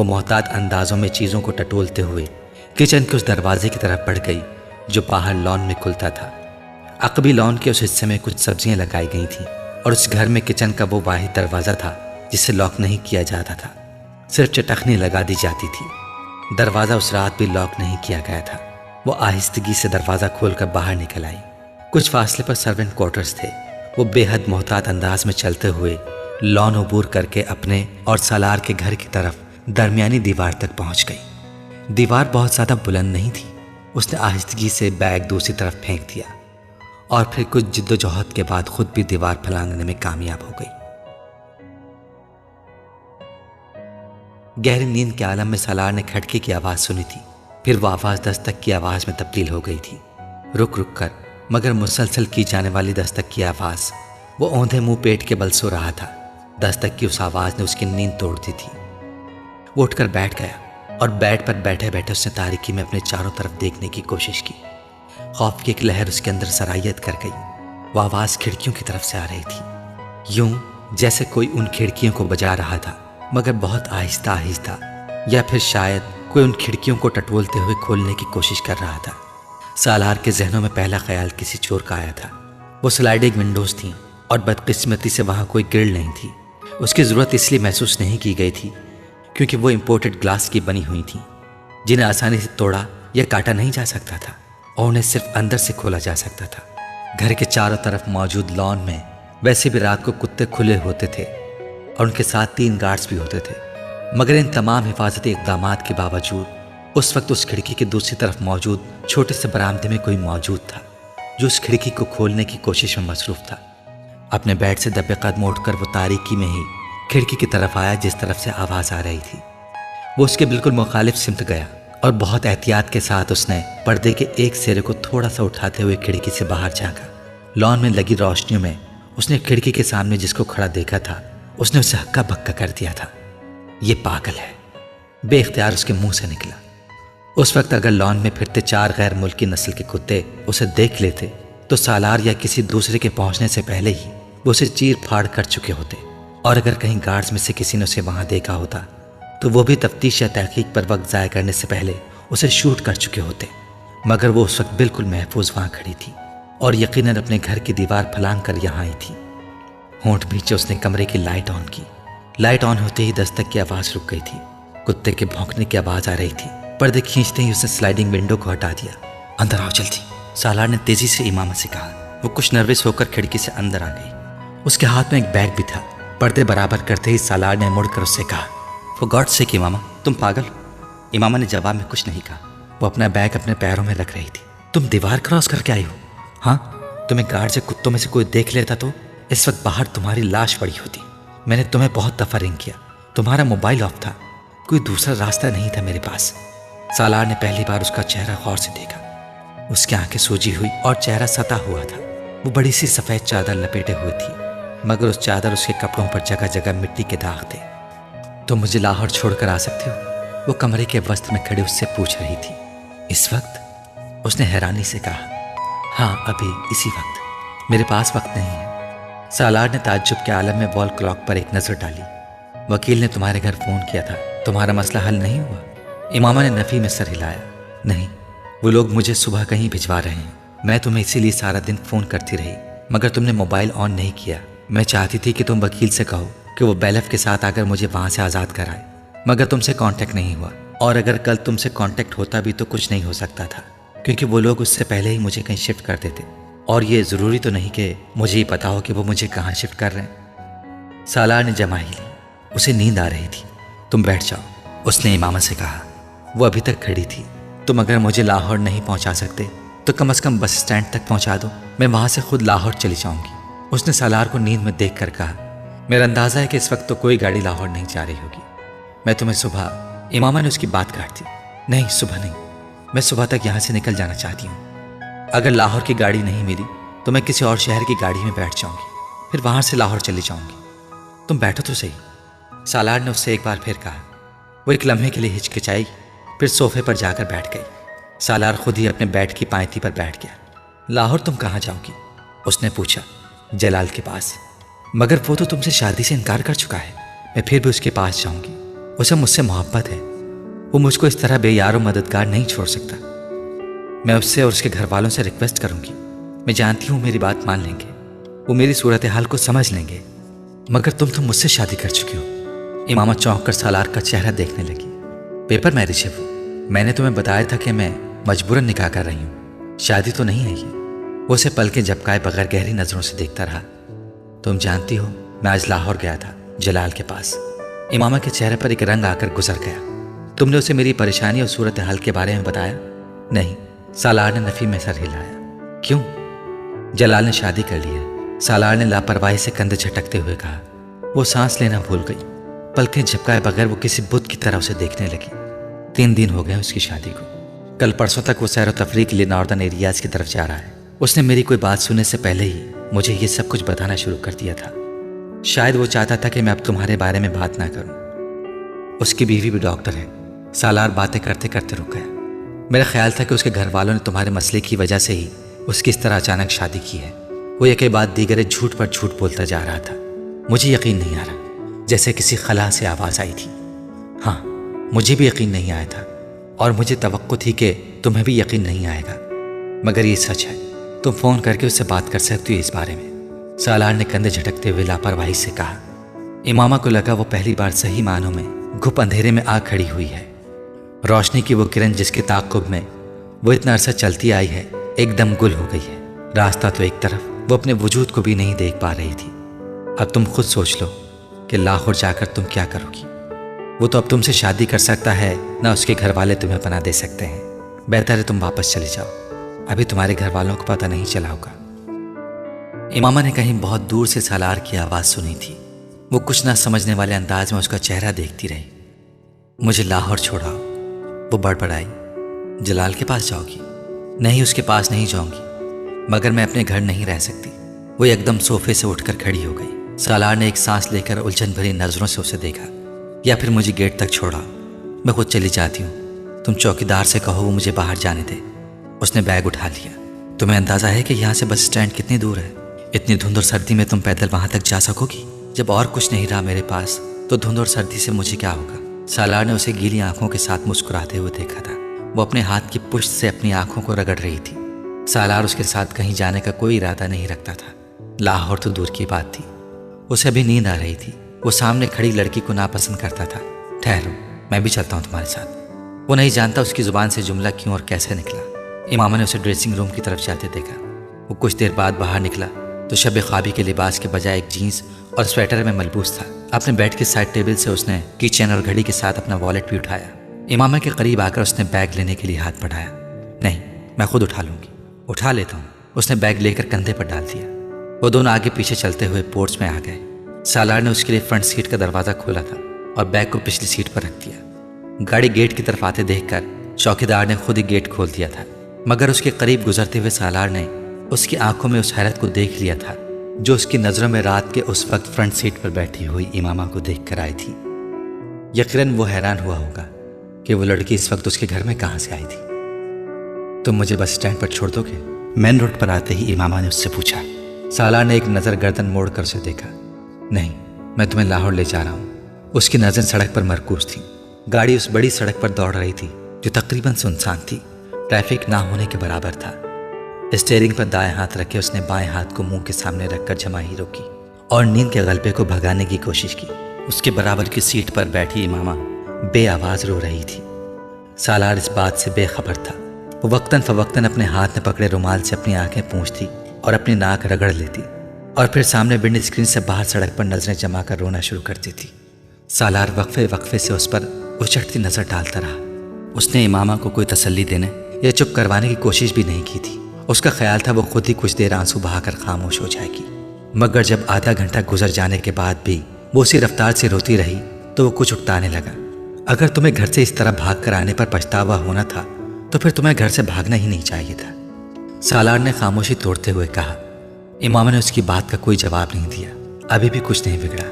وہ محتاط اندازوں میں چیزوں کو ٹٹولتے ہوئے کچن کے اس دروازے کی طرف بڑھ گئی جو باہر لان میں کھلتا تھا۔ عقبی لان کے اس حصے میں کچھ سبزیاں لگائی گئی تھیں اور اس گھر میں کچن کا وہ واحد دروازہ تھا جسے لاک نہیں کیا جاتا تھا، صرف چٹخنی لگا دی جاتی تھی۔ دروازہ اس رات بھی لاک نہیں کیا گیا تھا۔ وہ آہستگی سے دروازہ کھول کر باہر نکل آئی۔ کچھ فاصلے پر سرونٹ کوارٹرز تھے۔ وہ بے حد محتاط انداز میں چلتے ہوئے لان عبور کر کے اپنے اور سالار کے گھر کی طرف درمیانی دیوار تک پہنچ گئی۔ دیوار بہت زیادہ بلند نہیں تھی۔ اس نے آہستگی سے بیگ دوسری طرف پھینک دیا اور پھر کچھ جد و جہد کے بعد خود بھی دیوار پھلانگنے میں کامیاب ہو گئی۔ گہری نیند کے عالم میں سالار نے کھٹکے کی آواز سنی تھی، پھر وہ آواز دستک کی آواز میں تبدیل ہو گئی تھی۔ رک رک کر مگر مسلسل کی جانے والی دستک کی آواز۔ وہ اوندھے منہ پیٹ کے بل سو رہا تھا۔ دستک کی اس آواز نے اس کی نیند توڑ دی تھی۔ وہ اٹھ کر بیٹھ گیا اور بیڈ پر بیٹھے بیٹھے اس نے تاریکی میں اپنے چاروں طرف دیکھنے کی کوشش کی۔ خوف کی ایک لہر اس کے اندر سرایت کر گئی۔ وہ آواز کھڑکیوں کی طرف سے آ رہی تھی، یوں جیسے کوئی ان کھڑکیوں کو بجا رہا تھا، مگر بہت آہستہ آہستہ، یا پھر شاید کوئی ان کھڑکیوں کو ٹٹولتے ہوئے کھولنے کی کوشش کر رہا تھا۔ سالار کے ذہنوں میں پہلا خیال کسی چور کا آیا تھا۔ وہ سلائڈنگ ونڈوز تھیں اور بدقسمتی سے وہاں کوئی گرل نہیں تھی۔ اس کی ضرورت اس لیے محسوس نہیں کی گئی تھی کیونکہ وہ امپورٹڈ گلاس کی بنی ہوئی تھیں جنہیں آسانی سے توڑا یا کاٹا نہیں جا سکتا تھا اور انہیں صرف اندر سے کھولا جا سکتا تھا۔ گھر کے چاروں طرف موجود لان میں ویسے بھی رات کو کتے کھلے ہوتے تھے اور ان کے ساتھ 3 گارڈز بھی ہوتے تھے، مگر ان تمام حفاظتی اقدامات کے باوجود اس وقت اس کھڑکی کے دوسری طرف موجود چھوٹے سے برآمدے میں کوئی موجود تھا جو اس کھڑکی کو کھولنے کی کوشش میں مصروف تھا۔ اپنے بیڈ سے دبے قدم اٹھ کر وہ تاریکی میں ہی کھڑکی کی طرف آیا جس طرف سے آواز آ رہی تھی۔ وہ اس کے بالکل مخالف سمت گیا اور بہت احتیاط کے ساتھ اس نے پردے کے ایک سرے کو تھوڑا سا اٹھاتے ہوئے کھڑکی سے باہر جھانکا۔ لان میں لگی روشنیوں میں اس نے کھڑکی کے سامنے جس کو کھڑا دیکھا تھا اس نے اسے ہکا بکا کر دیا تھا۔ یہ پاگل ہے، بے اختیار اس کے منہ سے نکلا۔ اس وقت اگر لان میں پھرتے 4 غیر ملکی نسل کے کتے اسے دیکھ لیتے تو سالار یا کسی دوسرے کے پہنچنے سے پہلے ہی وہ اسے چیر پھاڑ کر چکے ہوتے، اور اگر کہیں گارڈز میں سے کسی نے اسے وہاں دیکھا ہوتا تو وہ بھی تفتیش یا تحقیق پر وقت ضائع کرنے سے پہلے اسے شوٹ کر چکے ہوتے، مگر وہ اس وقت بالکل محفوظ وہاں کھڑی تھی اور یقیناً اپنے گھر کی دیوار پھلانگ کر یہاں آئی تھی۔ ہونٹ بھینچے اس نے کمرے کی لائٹ آن کی۔ لائٹ آن ہوتے ہی دستک کی آواز رک گئی تھی۔ کتے کے بھونکنے کی آواز آ رہی تھی۔ پردے کھینچتے ہی اس نے سلائڈنگ ونڈو کو ہٹا دیا۔ اندر آؤ جلدی، سالار نے تیزی سے امامہ سے کہا۔ وہ کچھ نروس ہو کر کھڑکی سے اندر آ گئی۔ اس کے ہاتھ میں ایک بیگ بھی تھا۔ پردے برابر کرتے ہی سالار نے مڑ کر اس سے کہا، فار گاڈ سیک امامہ، تم پاگل ہو؟ امامہ نے جواب میں کچھ نہیں کہا۔ وہ اپنا بیگ اپنے پیروں میں رکھ رہی تھی۔ تم دیوار کراس کر کے آئی ہو؟ ہاں، تمہیں گارڈ سے کتوں میں سے کوئی دیکھ لیتا تو اس وقت باہر تمہاری لاش پڑی ہوتی۔ میں نے تمہیں بہت دفعہ رنگ کیا، تمہارا موبائل آف تھا، کوئی دوسرا راستہ نہیں تھا میرے پاس۔ سالار نے پہلی بار اس کا چہرہ غور سے دیکھا۔ اس کی آنکھیں سوجی ہوئی اور چہرہ ستا ہوا تھا۔ وہ بڑی سی سفید چادر لپیٹے ہوئے تھی، مگر اس چادر اس کے کپڑوں پر جگہ جگہ مٹی کے داغ تھے۔ تم مجھے لاہور چھوڑ کر آ سکتے ہو؟ وہ کمرے کے وسط میں کھڑے اس سے پوچھ رہی تھی۔ اس وقت؟ اس نے حیرانی سے کہا، ہاں ابھی اسی وقت، میرے پاس وقت نہیں ہے۔ سالار نے تعجب کے عالم میں وال کلاک پر ایک نظر ڈالی۔ وکیل نے تمہارے گھر فون کیا تھا، تمہارا مسئلہ حل نہیں ہوا؟ امامہ نے نفی میں سر ہلایا۔ نہیں، وہ لوگ مجھے صبح کہیں بھجوا رہے ہیں۔ میں تمہیں اسی لیے سارا دن فون کرتی رہی، مگر تم نے موبائل آن نہیں کیا۔ میں چاہتی تھی کہ تم وکیل سے کہو کہ وہ بیلف کے ساتھ آ کر مجھے وہاں سے آزاد کرائے، مگر تم سے کانٹیکٹ نہیں ہوا، اور اگر کل تم سے کانٹیکٹ ہوتا بھی تو کچھ نہیں ہو سکتا تھا، کیونکہ وہ لوگ اس سے پہلے ہی مجھے کہیں شفٹ کر دیتے، اور یہ ضروری تو نہیں کہ مجھے ہی پتا ہو کہ وہ مجھے کہاں شفٹ کر رہے ہیں۔ سالار نے جمع ہی لی۔ اسے نیند آ رہی تھی۔ تم بیٹھ جاؤ، اس نے امامہ سے کہا۔ وہ ابھی تک کھڑی تھی۔ تم اگر مجھے لاہور نہیں پہنچا سکتے تو کم از کم بس اسٹینڈ تک پہنچا دو، میں وہاں سے خود لاہور چلی جاؤں گی۔ اس نے سالار کو نیند میں دیکھ کر کہا، میرا اندازہ ہے کہ اس وقت تو کوئی گاڑی لاہور نہیں جا رہی ہوگی، میں تمہیں صبح… امامہ نے اس کی بات کاٹ دی۔ نہیں، صبح نہیں، میں صبح تک یہاں سے نکل جانا چاہتی ہوں۔ اگر لاہور کی گاڑی نہیں ملی تو میں کسی اور شہر کی گاڑی میں بیٹھ جاؤں گی، پھر وہاں سے لاہور چلی جاؤں گی۔ تم بیٹھو تو صحیح، سالار نے اس سے ایک بار پھر کہا۔ وہ ایک لمحے کے لیے ہچکچائی، پھر صوفے پر جا کر بیٹھ گئی۔ سالار خود ہی اپنے بیڈ کی پائتی پر بیٹھ گیا۔ لاہور تم کہاں جاؤ گی؟ اس نے پوچھا۔ جلال کے پاس۔ مگر وہ تو تم سے شادی سے انکار کر چکا ہے۔ میں پھر بھی اس کے پاس جاؤں گی، اسے مجھ سے محبت ہے، وہ مجھ کو اس طرح بے یار و مددگار نہیں چھوڑ سکتا۔ میں اس سے اور اس کے گھر والوں سے ریکویسٹ کروں گی، میں جانتی ہوں میری بات مان لیں گے، وہ میری صورتحال کو سمجھ لیں گے، مگر تم تو مجھ سے شادی کر چکی ہو۔ امامہ چونک کر سالار کا چہرہ دیکھنے لگی۔ پیپر میرج ہے وہ، میں نے تمہیں بتایا تھا کہ میں مجبوراً نکاح کر رہی ہوں، شادی تو نہیں ہے یہ۔ وہ اسے پلکیں جھپکائے بغیر گہری نظروں سے دیکھتا رہا۔ تم جانتی ہو میں آج لاہور گیا تھا، جلال کے پاس۔ امامہ کے چہرے پر ایک رنگ آ کر گزر گیا۔ تم نے اسے میری پریشانی اور صورتحال کے بارے میں بتایا؟ نہیں، سالار نے نفی میں سر ہلایا۔ کیوں؟ جلال نے شادی کر لی ہے، سالار نے لاپرواہی سے کندھے جھٹکتے ہوئے کہا۔ وہ سانس لینا بھول گئی، پلکیں جھپکائے بغیر وہ کسی بت کی طرح اسے دیکھنے لگی۔ 3 دن ہو گئے اس کی شادی کو، کل پرسوں تک وہ سیر و تفریح کے لیے ناردرن ایریاز کی طرف جا رہا ہے۔ اس نے میری کوئی بات سننے سے پہلے ہی مجھے یہ سب کچھ بتانا شروع کر دیا تھا۔ شاید وہ چاہتا تھا کہ میں اب تمہارے بارے میں بات نہ کروں۔ اس کی بیوی بھی ڈاکٹر ہے۔ سالار باتیں کرتے کرتے رک گیا۔ میرا خیال تھا کہ اس کے گھر والوں نے تمہارے مسئلے کی وجہ سے ہی اس کی اس طرح اچانک شادی کی ہے۔ وہ ایک بعد دیگر جھوٹ پر جھوٹ بولتا جا رہا تھا۔ مجھے یقین نہیں آ رہا، جیسے کسی خلا سے آواز آئی تھی۔ ہاں، مجھے بھی یقین نہیں آیا تھا، اور مجھے توقع تھی کہ تمہیں بھی یقین نہیں آئے گا، مگر یہ سچ ہے۔ تم فون کر کے اس سے بات کر سکتی ہو اس بارے میں۔ سالار نے کندھے جھٹکتے ہوئے لاپرواہی سے کہا۔ امامہ کو لگا وہ پہلی بار صحیح معنوں میں گھپ اندھیرے میں آ کھڑی ہوئی ہے۔ روشنی کی وہ کرن جس کے تعاقب میں وہ اتنا عرصہ چلتی آئی ہے، ایک دم گل ہو گئی ہے۔ راستہ تو ایک طرف، وہ اپنے وجود کو بھی نہیں دیکھ پا رہی تھی۔ اب تم خود سوچ لو کہ لاہور جا کر تم کیا کرو گی۔ وہ تو اب تم سے شادی کر سکتا ہے، نہ اس کے گھر والے تمہیں پناہ دے سکتے ہیں۔ بہتر ہے تم واپس چلے جاؤ، ابھی تمہارے گھر والوں کو پتہ نہیں چلا ہوگا۔ امامہ نے کہیں بہت دور سے سالار کی آواز سنی تھی۔ وہ کچھ نہ سمجھنے والے انداز میں اس کا چہرہ دیکھتی رہی۔ مجھے لاہور چھوڑاؤ، وہ بڑبڑائی۔ جلال کے پاس جاؤ گی؟ نہیں، اس کے پاس نہیں جاؤں گی، مگر میں اپنے گھر نہیں رہ سکتی۔ وہ ایک دم صوفے سے اٹھ کر کھڑی ہو گئی۔ سالار نے ایک سانس لے کر الجھن بھری نظروں سے اسے دیکھا۔ یا پھر مجھے گیٹ تک چھوڑاؤ، میں خود چلی جاتی ہوں۔ تم چوکیدار سے کہو وہ مجھے باہر جانے دے۔ اس نے بیگ اٹھا لیا۔ تمہیں اندازہ ہے کہ یہاں سے بس اسٹینڈ کتنی دور ہے؟ اتنی دھند اور سردی میں تم پیدل وہاں تک جا سکو گی؟ جب اور کچھ نہیں رہا میرے پاس تو دھند اور سردی سے مجھے کیا ہوگا؟ سالار نے اسے گیلی آنکھوں کے ساتھ مسکراتے ہوئے دیکھا تھا۔ وہ اپنے ہاتھ کی پشت سے اپنی آنکھوں کو رگڑ رہی تھی۔ سالار اس کے ساتھ کہیں جانے کا کوئی ارادہ نہیں رکھتا تھا۔ لاہور تو دور کی بات تھی، اسے ابھی نیند آ رہی تھی۔ وہ سامنے کھڑی لڑکی کو ناپسند کرتا تھا۔ ٹھہرو، میں بھی چلتا ہوں تمہارے ساتھ۔ وہ نہیں جانتا اس کی زبان سے جملہ کیوں اور کیسے نکلا۔ امامہ نے اسے ڈریسنگ روم کی طرف جاتے دیکھا۔ وہ کچھ دیر بعد باہر نکلا تو شب خوابی کے لباس کے بجائے ایک جینس اور سویٹر میں ملبوس تھا۔ اپنے بیڈ کے سائڈ ٹیبل سے اس نے کی چین اور گھڑی کے ساتھ اپنا والیٹ بھی اٹھایا۔ امامہ کے قریب آ کر اس نے بیگ لینے کے لیے ہاتھ بڑھایا۔ نہیں، میں خود اٹھا لوں گی۔ اٹھا لیتا ہوں۔ اس نے بیگ لے کر کندھے پر ڈال دیا۔ وہ دونوں آگے پیچھے چلتے ہوئے پورچ میں آ گئے۔ سالار نے اس کے لیے فرنٹ سیٹ کا دروازہ کھولا تھا اور بیگ کو پچھلی سیٹ پر رکھ دیا۔ گاڑی گیٹ کی طرف آتے دیکھ کر چوکیدار نے خود ہی گیٹ کھول دیا تھا، مگر اس کے قریب گزرتے ہوئے سالار نے اس کی آنکھوں میں اس حیرت کو دیکھ لیا تھا جو اس کی نظروں میں رات کے اس وقت فرنٹ سیٹ پر بیٹھی ہوئی امامہ کو دیکھ کر آئی تھی۔ یقیناً وہ حیران ہوا ہوگا کہ وہ لڑکی اس وقت اس کے گھر میں کہاں سے آئی تھی۔ تم مجھے بس اسٹینڈ پر چھوڑ دو گے؟ مین روڈ پر آتے ہی امامہ نے اس سے پوچھا۔ سالار نے ایک نظر گردن موڑ کر اسے دیکھا۔ نہیں، میں تمہیں لاہور لے جا رہا ہوں۔ اس کی نظر سڑک پر مرکوز تھی۔ گاڑی اس بڑی سڑک پر دوڑ رہی تھی جو تقریباً سنسان تھی، ٹریفک نہ ہونے کے برابر تھا۔ اسٹیئرنگ پر دائیں ہاتھ رکھے اس نے بائیں ہاتھ کو منہ کے سامنے رکھ کر جماہی روکی اور نیند کے غلبے کو بھگانے کی کوشش کی۔ اس کے برابر کی سیٹ پر بیٹھی امامہ بے آواز رو رہی تھی۔ سالار اس بات سے بے خبر تھا۔ وہ وقتاً فوقتاً اپنے ہاتھ میں پکڑے رومال سے اپنی آنکھیں پونچھتی اور اپنی ناک رگڑ لیتی اور پھر سامنے ونڈ اسکرین سے باہر سڑک پر نظریں جما کر رونا شروع کرتی تھی۔ سالار وقفے وقفے سے اس پر اچھٹتی نظر ڈالتا رہا۔ اس نے امامہ کو کوئی تسلی دینے یا چپ کروانے کی کوشش بھی نہیں کی تھی۔ اس کا خیال تھا وہ خود ہی کچھ دیر آنسو بہا کر خاموش ہو جائے گی، مگر جب آدھا گھنٹہ گزر جانے کے بعد بھی وہ اسی رفتار سے روتی رہی تو وہ کچھ اکتانے لگا۔ اگر تمہیں گھر سے اس طرح بھاگ کر آنے پر پچھتاوا ہونا تھا تو پھر تمہیں گھر سے بھاگنا ہی نہیں چاہیے تھا، سالار نے خاموشی توڑتے ہوئے کہا۔ امامہ نے اس کی بات کا کوئی جواب نہیں دیا۔ ابھی بھی کچھ نہیں بگڑا،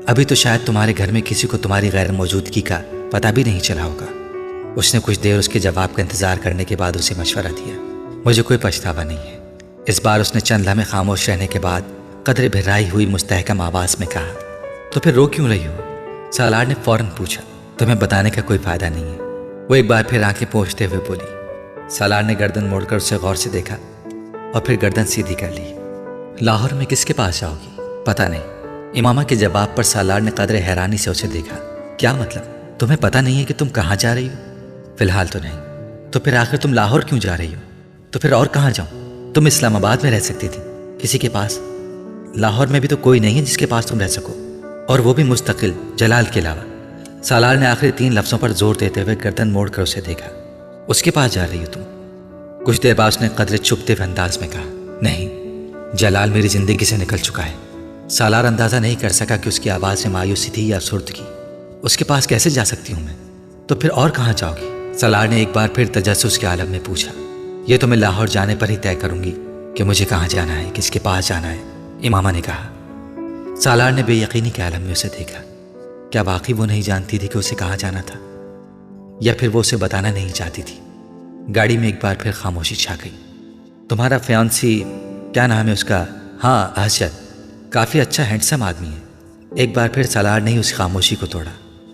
ابھی تو شاید تمہارے گھر میں کسی کو تمہاری غیر موجودگی کا پتہ بھی نہیں چلا ہوگا۔ اس نے کچھ دیر اس کے جواب کا انتظار کرنے کے بعد اسے مشورہ دیا۔ مجھے کوئی پچھتاوا نہیں ہے، اس بار اس نے چند لمحے خاموش رہنے کے بعد قدرے بھرائی ہوئی مستحکم آواز میں کہا۔ تو پھر رو کیوں رہی ہو؟ سالار نے فوراً پوچھا۔ تمہیں بتانے کا کوئی فائدہ نہیں ہے، وہ ایک بار پھر آنکھیں پوچھتے ہوئے بولی۔ سالار نے گردن موڑ کر اسے غور سے دیکھا اور پھر گردن سیدھی کر لی۔ لاہور میں کس کے پاس جاؤ گی؟ پتہ نہیں۔ امامہ کے جواب پر سالار نے قدر حیرانی سے اسے دیکھا۔ کیا مطلب؟ تمہیں پتہ نہیں ہے کہ تم کہاں جا رہی ہو؟ فی الحال تو نہیں۔ تو پھر آخر تم لاہور کیوں جا رہی ہو؟ تو پھر اور کہاں جاؤں؟ تم اسلام آباد میں رہ سکتی تھی، کسی کے پاس۔ لاہور میں بھی تو کوئی نہیں ہے جس کے پاس تم رہ سکو، اور وہ بھی مستقل، جلال کے علاوہ۔ سالار نے آخری 3 لفظوں پر زور دیتے ہوئے گردن موڑ کر اسے دیکھا۔ اس کے پاس جا رہی ہو تم؟ کچھ دیر بعد اس نے قدرے چھپتے ہوئے انداز میں کہا، نہیں، جلال میری زندگی سے نکل چکا ہے۔ سالار اندازہ نہیں کر سکا کہ اس کی آواز میں مایوسی تھی یا افسردگی۔ اس کے پاس کیسے جا سکتی ہوں میں؟ تو پھر اور کہاں جاؤ گی؟ سالار نے ایک بار پھر تجسس کے عالم میں پوچھا۔ یہ تو میں لاہور جانے پر ہی طے کروں گی کہ مجھے کہاں جانا ہے، کس کے پاس جانا ہے، امامہ نے کہا۔ سالار نے بے یقینی کے عالم میں اسے دیکھا۔ کیا واقعی وہ نہیں جانتی تھی کہ اسے کہاں جانا تھا، یا پھر وہ اسے بتانا نہیں چاہتی تھی؟ گاڑی میں ایک بار پھر خاموشی چھا گئی۔ تمہارا فیانسی، کیا نام ہے اس کا؟ ہاں، احسد، کافی اچھا ہینڈسم آدمی ہے۔ ایک بار پھر سالار نے اس خاموشی کو توڑا۔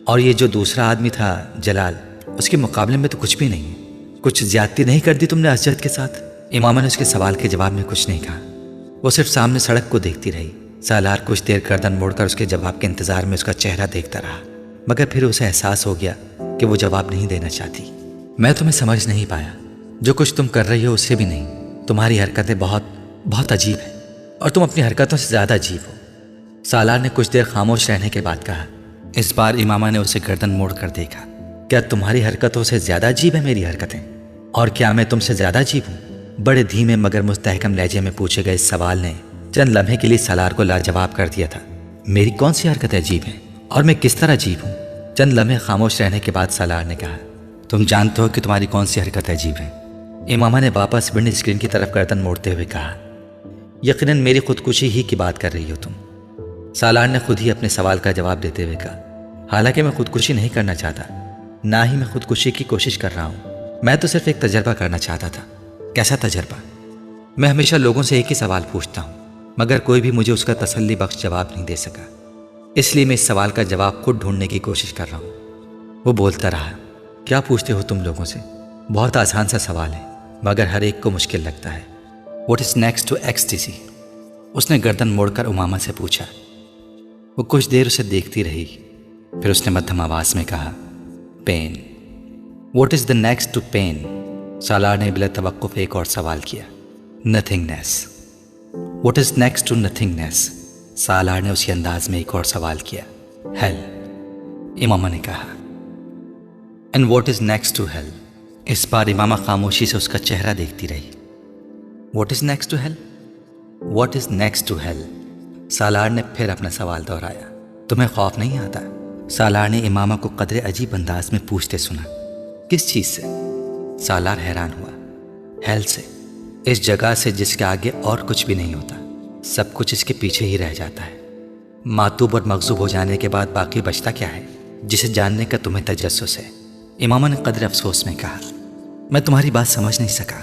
اور یہ جو دوسرا آدمی تھا جلال، اس کے مقابلے میں تو کچھ بھی نہیں ہے۔ کچھ زیادتی نہیں کر دی تم نے احسد کے ساتھ؟ امامہ نے اس کے سوال کے جواب میں کچھ نہیں کہا۔ وہ صرف سامنے سڑک کو دیکھتی رہی۔ سالار کچھ دیر گردن موڑ کر اس کے جواب کے انتظار میں اس کا چہرہ دیکھتا رہا، مگر پھر اسے احساس ہو گیا کہ وہ جواب نہیں دینا چاہتی۔ میں تمہیں سمجھ نہیں پایا، جو کچھ تم کر رہی ہو اس سے بھی نہیں۔ تمہاری حرکتیں بہت عجیب ہیں، اور تم اپنی حرکتوں سے زیادہ عجیب ہو۔ سالار نے کچھ دیر خاموش رہنے کے بعد کہا۔ اس بار امامہ نے اسے گردن موڑ کر دیکھا۔ کیا تمہاری حرکتوں سے زیادہ عجیب ہے میری حرکتیں؟ اور کیا میں تم سے زیادہ عجیب ہوں؟ بڑے دھیمے مگر مستحکم لہجے میں پوچھے گئے اس سوال نے چند لمحے کے لیے سالار کو لاجواب کر دیا تھا۔ میری کون سی حرکتیں عجیب ہیں، اور میں کس طرح عجیب ہوں؟ چند لمحے خاموش رہنے کے بعد سالار نے کہا، تم جانتے ہو کہ تمہاری کون سی حرکتیں عجیب ہیں؟ امامہ نے واپس ونڈو اسکرین کی طرف گردن موڑتے ہوئے کہا، یقیناً میری خودکشی ہی کی بات کر رہی ہو تم۔ سالار نے خود ہی اپنے سوال کا جواب دیتے ہوئے کہا، حالانکہ میں خودکشی نہیں کرنا چاہتا، نہ ہی میں خودکشی کی کوشش کر رہا ہوں۔ میں تو صرف ایک تجربہ کرنا چاہتا تھا۔ کیسا تجربہ؟ میں ہمیشہ لوگوں سے ایک ہی سوال پوچھتا ہوں، مگر کوئی بھی مجھے اس کا تسلی بخش جواب نہیں دے سکا، اس لیے میں اس سوال کا جواب خود ڈھونڈنے کی کوشش کر رہا ہوں۔ وہ بولتا رہا، کیا پوچھتے ہو تم لوگوں سے؟ بہت آسان سا سوال ہے، مگر ہر ایک کو مشکل لگتا ہے۔ What is next to ecstasy? اس نے گردن موڑ کر امامہ سے پوچھا۔ وہ کچھ دیر اسے دیکھتی رہی، پھر اس نے مدھم آواز میں کہا، pain. What is the next to pain? Salar نے بلا توقف ایک اور سوال کیا۔ Nothingness. What is next to nothingness? Salar نے اسی انداز میں ایک اور سوال کیا۔ ہیل، امامہ نے کہا۔ And what is next to hell? اس بار امامہ خاموشی سے اس کا چہرہ دیکھتی رہی۔ What is next to hell? What is next to hell? Salar نے پھر اپنا سوال دہرایا۔ تمہیں خوف نہیں آتا؟ سالار نے امامہ کو قدرے عجیب انداز میں پوچھتے سنا۔ کس چیز سے؟ سالار حیران ہوا۔ ہیل سے، اس جگہ سے جس کے آگے اور کچھ بھی نہیں ہوتا، سب کچھ اس کے پیچھے ہی رہ جاتا ہے۔ ماتوب اور مغضوب ہو جانے کے بعد باقی بچتا کیا ہے جسے جاننے کا تمہیں تجسس ہے؟ امامہ نے قدر افسوس میں کہا، میں تمہاری بات سمجھ نہیں سکا،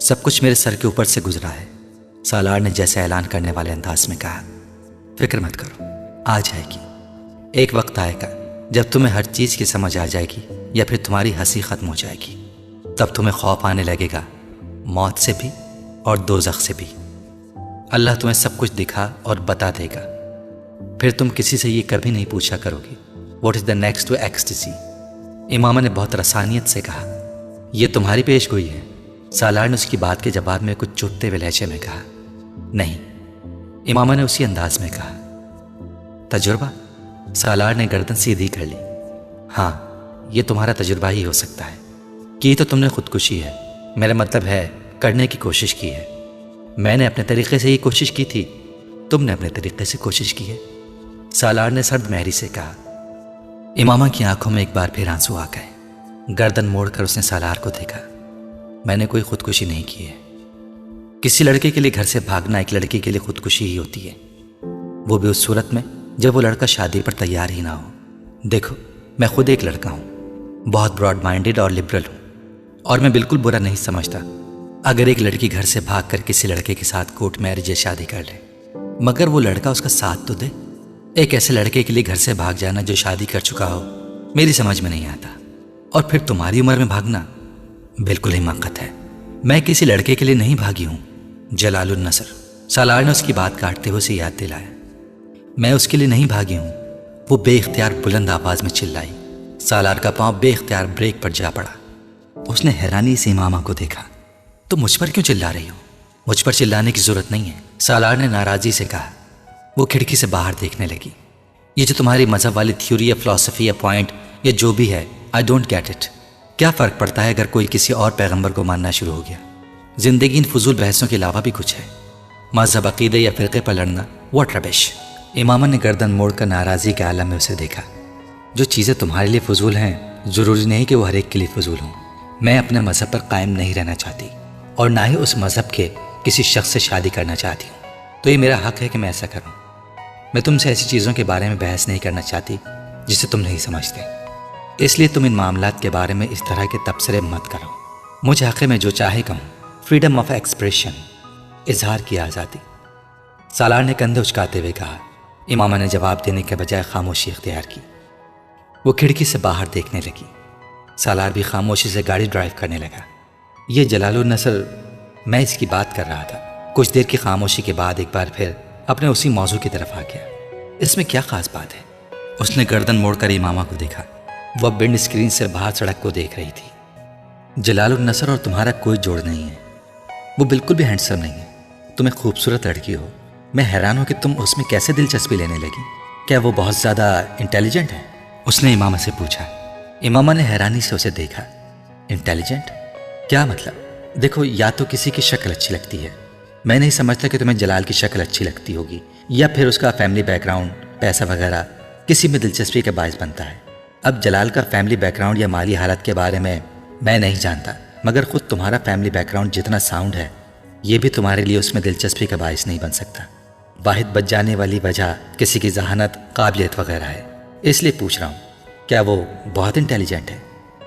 سب کچھ میرے سر کے اوپر سے گزرا ہے۔ سالار نے جیسے اعلان کرنے والے انداز میں کہا، فکر مت کرو، آ جائے گی۔ ایک وقت آئے گا جب تمہیں ہر چیز کی سمجھ آ جائے گی، یا پھر تمہاری ہنسی ختم ہو جائے گی، تب تمہیں خوف آنے لگے گا، موت سے بھی اور دوزخ سے بھی۔ اللہ تمہیں سب کچھ دکھا اور بتا دے گا، پھر تم کسی سے یہ کبھی نہیں پوچھا کرو گی، what is the next to ecstasy? Imama نے بہت رسانیت سے کہا، یہ تمہاری پیش گوئی ہے؟ سالار نے اس کی بات کے جواب میں کچھ چوبتے ہوئے لہجے میں کہا، نہیں۔ امامہ نے اسی انداز میں کہا، تجربہ؟ سالار نے گردن سیدھی کر لی۔ ہاں، یہ تمہارا تجربہ ہی ہو سکتا ہے۔ کی تو تم نے خودکشی ہے، میرا مطلب ہے کرنے کی کوشش کی ہے۔ میں نے اپنے طریقے سے یہ کوشش کی تھی، تم نے اپنے طریقے سے کوشش کی ہے۔ سالار نے سرد مہری سے کہا۔ امامہ کی آنکھوں میں ایک بار پھر آنسو آ گئے۔ گردن موڑ کر اس نے سالار کو دیکھا۔ میں نے کوئی خودکشی نہیں کی ہے۔ کسی لڑکے کے لیے گھر سے بھاگنا ایک لڑکی کے لیے خودکشی ہی ہوتی ہے، وہ بھی اس صورت میں جب وہ لڑکا شادی پر تیار ہی نہ ہو۔ دیکھو، میں خود ایک لڑکا ہوں، بہت براڈ مائنڈڈ اور لبرل ہوں، اور میں بالکل برا نہیں سمجھتا اگر ایک لڑکی گھر سے بھاگ کر کسی لڑکے کے ساتھ کورٹ میرج یا شادی کر لے، مگر وہ لڑکا اس کا ساتھ تو دے۔ ایک ایسے لڑکے کے لیے گھر سے بھاگ جانا جو شادی کر چکا ہو، میری سمجھ میں نہیں آتا. اور پھر تمہاری عمر میں بھاگنا بالکل حماقت ہے. میں کسی لڑکے کے لیے نہیں بھاگی ہوں. جلال النصر. سالار نے اس کی بات کاٹتے ہوئے اسے یاد دلایا. میں اس کے لیے نہیں بھاگی ہوں. وہ بے اختیار بلند آواز میں چلائی. سالار کا پاؤں بے اختیار بریک پر جا پڑا. اس نے حیرانی سے امامہ کو دیکھا. تو مجھ پر کیوں چلا رہی ہو؟ مجھ پر چلانے کی ضرورت نہیں ہے، سالار نے ناراضی سے کہا. وہ کھڑکی سے باہر دیکھنے لگی. یہ جو تمہاری مذہب والی تھیوری یا فلسفی یا پوائنٹ یا جو بھی ہے، آئی ڈونٹ گیٹ اٹ. کیا فرق پڑتا ہے اگر کوئی کسی اور پیغمبر کو ماننا شروع ہو گیا؟ زندگی ان فضول بحثوں کے علاوہ بھی کچھ ہے. مذہب، عقیدے یا فرقے پر لڑنا، واٹ ربش. امامہ نے گردن موڑ کر ناراضی کے عالم میں اسے دیکھا. جو چیزیں تمہارے لیے فضول ہیں ضروری نہیں کہ وہ ہر ایک کے لیے فضول ہوں. میں اپنے مذہب پر قائم نہیں رہنا چاہتی اور نہ ہی اس مذہب کے کسی شخص سے شادی کرنا چاہتی ہوں. تو یہ میرا حق ہے کہ میں ایسا کروں. میں تم سے ایسی چیزوں کے بارے میں بحث نہیں کرنا چاہتی جسے تم نہیں سمجھتے. اس لیے تم ان معاملات کے بارے میں اس طرح کے تبصرے مت کرو. مجھے حق ہے میں جو چاہے کہوں. فریڈم آف ایکسپریشن، اظہار کی آزادی. سالار نے کندھے اچکاتے ہوئے کہا. امامہ نے جواب دینے کے بجائے خاموشی اختیار کی. وہ کھڑکی سے باہر دیکھنے لگی. سالار بھی خاموشی سے گاڑی ڈرائیو کرنے لگا. یہ جلال النصر، میں اس کی بات کر رہا تھا. کچھ دیر کی خاموشی کے بعد ایک بار پھر اپنے اسی موضوع کی طرف آ گیا. اس میں کیا خاص بات ہے؟ اس نے گردن موڑ کر امامہ کو دیکھا. وہ ونڈ اسکرین سے باہر سڑک کو دیکھ رہی تھی. جلال النصر اور تمہارا کوئی جوڑ نہیں ہے. وہ بالکل بھی ہینڈسم نہیں ہے. تم ایک خوبصورت لڑکی ہو. میں حیران ہوں کہ تم اس میں کیسے دلچسپی لینے لگی. کیا وہ بہت زیادہ انٹیلیجنٹ ہے؟ اس نے امامہ سے پوچھا. امامہ نے حیرانی سے اسے دیکھا. انٹیلیجنٹ؟ کیا مطلب؟ دیکھو، یا تو کسی کی شکل اچھی لگتی ہے. میں نہیں سمجھتا کہ تمہیں جلال کی شکل اچھی لگتی ہوگی، یا پھر اس کا فیملی بیک گراؤنڈ، پیسہ وغیرہ کسی میں دلچسپی کا باعث بنتا ہے. اب جلال کا فیملی بیک گراؤنڈ یا مالی حالت کے بارے میں نہیں جانتا، مگر خود تمہارا فیملی بیک گراؤنڈ جتنا ساؤنڈ ہے، یہ بھی تمہارے لیے اس میں دلچسپی کا باعث نہیں بن سکتا. واحد بچ جانے والی وجہ کسی کی ذہانت، قابلیت وغیرہ ہے. اس لیے پوچھ رہا ہوں، کیا وہ بہت انٹیلیجنٹ ہے؟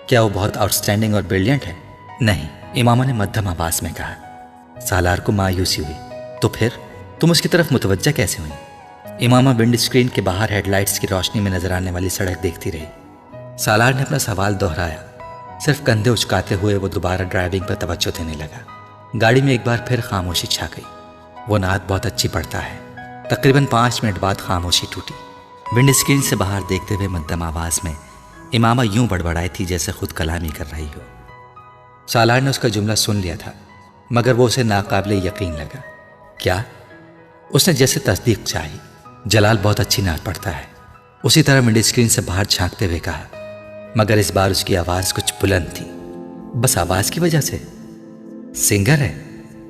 کیا وہ بہت آؤٹ اسٹینڈنگ اور بریلینٹ ہے؟ نہیں، امامہ نے مدھم آواز میں کہا. سالار کو مایوسی ہوئی. تو پھر تم اس کی طرف متوجہ کیسے ہوئی؟ امامہ ونڈ اسکرین کے باہر ہیڈ لائٹس کی روشنی میں نظر آنے والی سڑک دیکھتی رہی. سالار نے اپنا سوال دہرایا. صرف کندھے اچکاتے ہوئے وہ دوبارہ ڈرائیونگ پر توجہ دینے لگا. گاڑی میں ایک بار پھر خاموشی چھا گئی. وہ نعت بہت اچھی پڑھتا ہے. تقریباً 5 منٹ بعد خاموشی ٹوٹی. ونڈ اسکرین سے باہر دیکھتے ہوئے مدھم آواز میں امامہ یوں بڑبڑائی تھی جیسے خود کلامی کر رہی ہو. سالار نے اس کا جملہ سن لیا تھا، مگر وہ اسے ناقابل یقین لگا. کیا؟ اس نے جیسے تصدیق چاہی. جلال بہت اچھی نعت پڑھتا ہے. اسی طرح ونڈ اسکرین سے باہر جھانکتے ہوئے کہا، مگر اس بار اس کی آواز کچھ بلند تھی. بس آواز کی وجہ سے؟ سنگر ہے؟